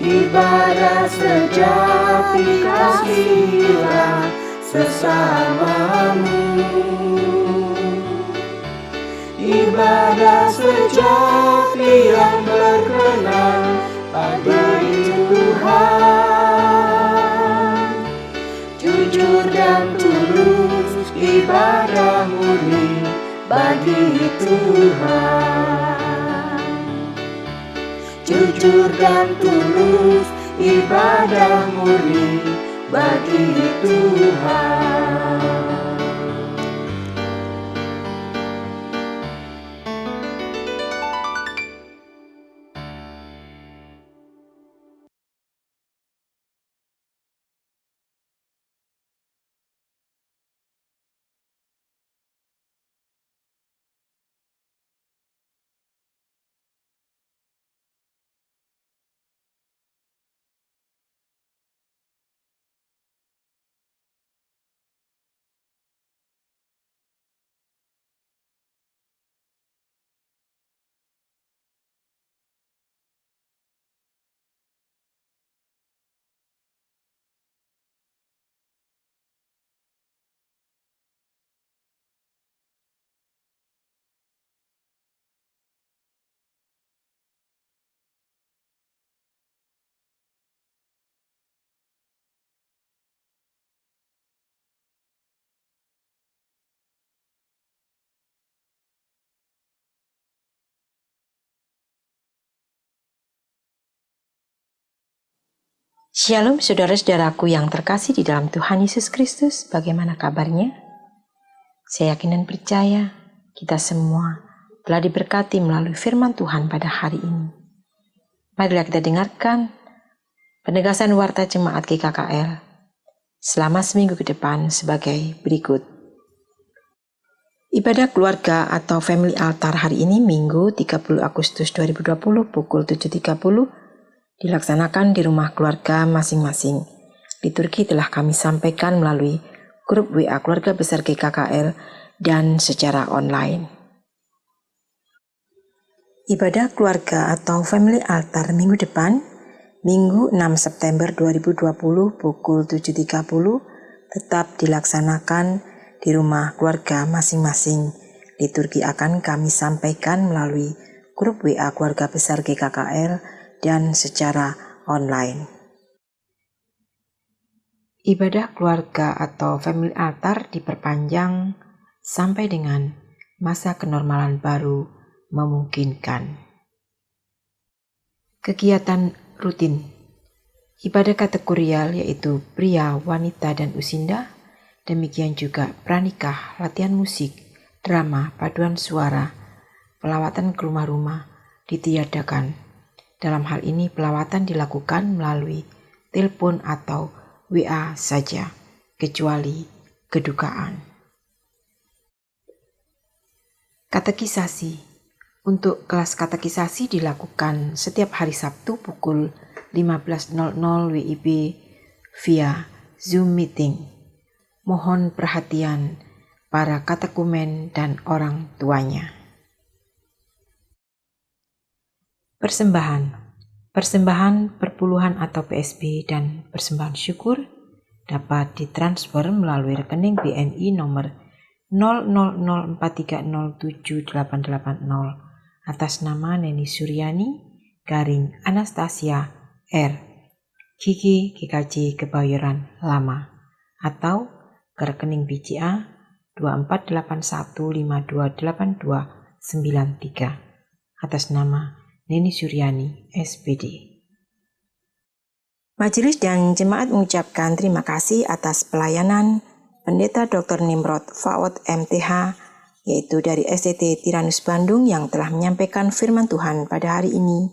ibadah sejati kasihilah sesamamu. Ibadah sejati yang berkenan bagi Tuhan, jujur dan tulus, ibadah murni bagi Tuhan. Jujur dan tulus, ibadah murni bagi Tuhan. Shalom saudara-saudaraku yang terkasih di dalam Tuhan Yesus Kristus, bagaimana kabarnya? Saya yakin dan percaya kita semua telah diberkati melalui firman Tuhan pada hari ini. Marilah kita dengarkan penegasan warta jemaat GKKL selama seminggu ke depan sebagai berikut. Ibadah keluarga atau family altar hari ini Minggu 30 Agustus 2020 pukul 7.30 dilaksanakan di rumah keluarga masing-masing. Liturgi telah kami sampaikan melalui grup WA Keluarga Besar GKKL dan secara online. Ibadah keluarga atau family altar minggu depan, Minggu 6 September 2020 pukul 7.30 tetap dilaksanakan di rumah keluarga masing-masing. Liturgi akan kami sampaikan melalui grup WA Keluarga Besar GKKL dan secara online. Ibadah keluarga atau family altar diperpanjang sampai dengan masa kenormalan baru memungkinkan. Kegiatan rutin ibadah kategorial yaitu pria, wanita, dan usinda, demikian juga pranikah, latihan musik, drama, paduan suara, pelawatan ke rumah-rumah ditiadakan. Dalam hal ini pelawatan dilakukan melalui telepon atau WA saja, kecuali kedukaan. Katekisasi. Untuk kelas katekisasi dilakukan setiap hari Sabtu pukul 15.00 WIB via Zoom meeting. Mohon perhatian para katekumen dan orang tuanya. Persembahan perpuluhan atau PSB dan persembahan syukur dapat ditransfer melalui rekening BNI nomor 0004307880 atas nama Neni Suryani garing Anastasia R. Gigi GKJ Kebayoran Lama atau ke rekening BCA 2481528293 atas nama Neni Suryani, SPD. Majelis dan jemaat mengucapkan terima kasih atas pelayanan Pendeta Dr. Nimrod Fawad MTH, yaitu dari SDT Tiranus Bandung yang telah menyampaikan firman Tuhan pada hari ini,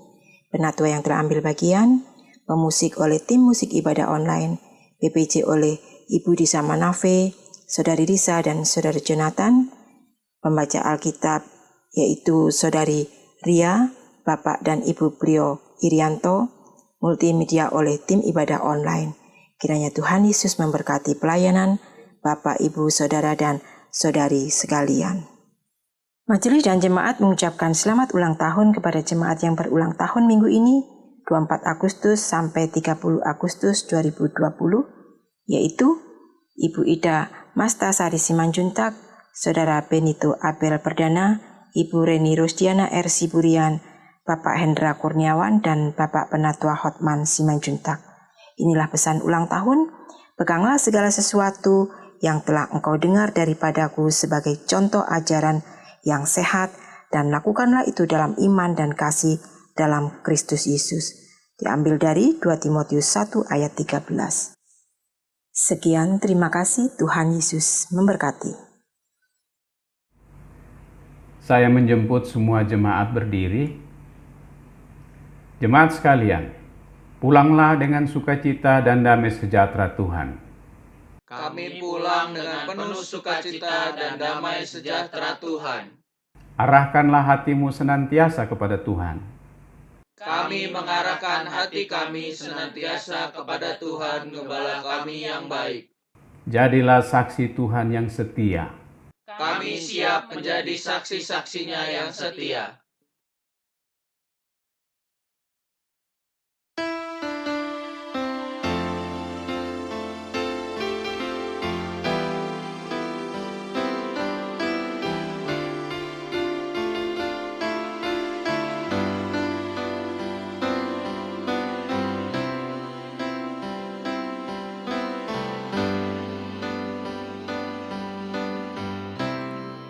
penatua yang telah ambil bagian, pemusik oleh tim musik ibadah online, BPJ oleh Ibu Disa Manafe, Saudari Risa dan Saudari Jonathan, pembaca Alkitab yaitu Saudari Ria, Bapak dan Ibu Brio Irianto, multimedia oleh tim ibadah online. Kiranya Tuhan Yesus memberkati pelayanan Bapak, Ibu, Saudara, dan Saudari sekalian. Majelis dan jemaat mengucapkan selamat ulang tahun kepada jemaat yang berulang tahun minggu ini, 24 Agustus sampai 30 Agustus 2020, yaitu Ibu Ida Mastasari Simanjuntak, Saudara Benito Abel Perdana, Ibu Reni Rosdiana R. Siburian, Bapak Hendra Kurniawan, dan Bapak Penatua Hotman Simanjuntak. Inilah pesan ulang tahun, peganglah segala sesuatu yang telah engkau dengar daripadaku sebagai contoh ajaran yang sehat, dan lakukanlah itu dalam iman dan kasih dalam Kristus Yesus. Diambil dari 2 Timotius 1 ayat 13. Sekian, terima kasih, Tuhan Yesus memberkati. Saya menjemput semua jemaat berdiri. Jemaat sekalian, pulanglah dengan sukacita dan damai sejahtera Tuhan. Kami pulang dengan penuh sukacita dan damai sejahtera Tuhan. Arahkanlah hatimu senantiasa kepada Tuhan. Kami mengarahkan hati kami senantiasa kepada Tuhan Gembala kami yang baik. Jadilah saksi Tuhan yang setia. Kami siap menjadi saksi-saksinya yang setia.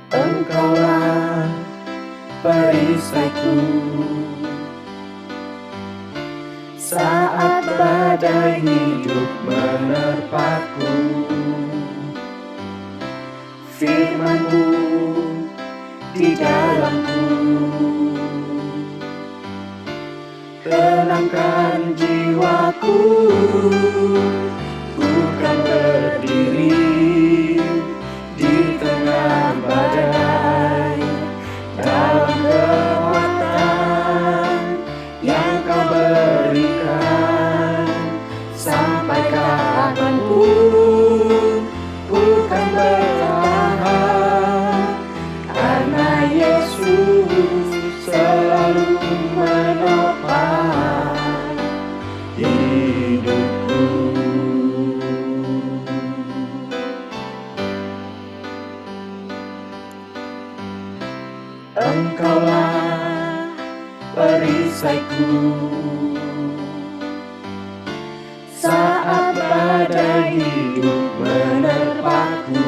Engkaulah perisaiku saat badai hidup menerpaku. Firman-Mu di dalamku, tenangkan jiwaku. Ku kan berdiri di tengah badai, dalam kekuatan yang Kau berikan. Sampai kapanpun ku kan bertahan, karena Yesus selalu menopang hidupku. Engkaulah perisaiku saat badai hidup menerpaku.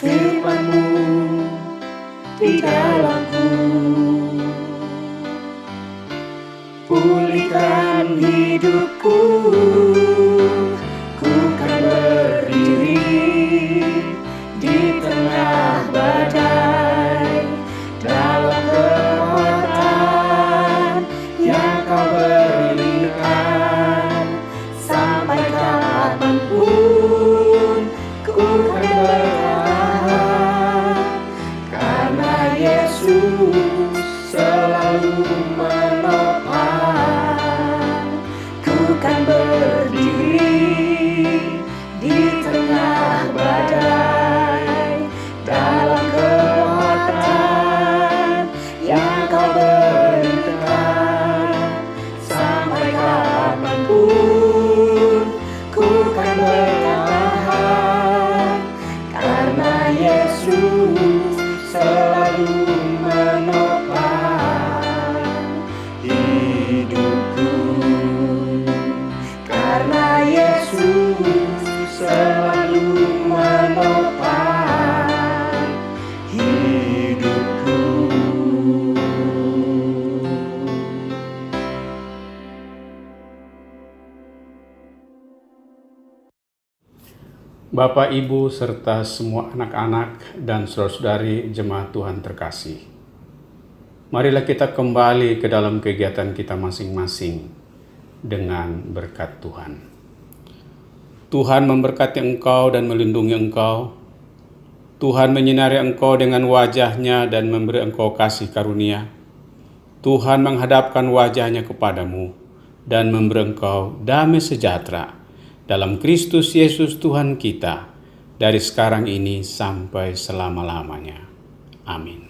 Firman-Mu di dalamku, pulihkan hidupku. Ku kan berdiri di tengah badai, dalam kekuatan yang Kau berikan. Sampai kapanpun ku kan bertahan, karena Yesus selalu menopang. Ku kan berdiri di tengah badai, dalam kekuatan yang Kau berikan. Sampai kapanpun ku kan bertahan, karena Yesus selalu menopang hidupku. Karena Yesus selalu menopang hidupku. Bapak, Ibu, serta semua anak-anak dan saudara-saudari jemaat Tuhan terkasih. Marilah kita kembali ke dalam kegiatan kita masing-masing dengan berkat Tuhan. Tuhan memberkati engkau dan melindungi engkau. Tuhan menyinari engkau dengan wajah-Nya dan memberi engkau kasih karunia. Tuhan menghadapkan wajah-Nya kepadamu dan memberi engkau damai sejahtera dalam Kristus Yesus Tuhan kita, dari sekarang ini sampai selama-lamanya. Amin.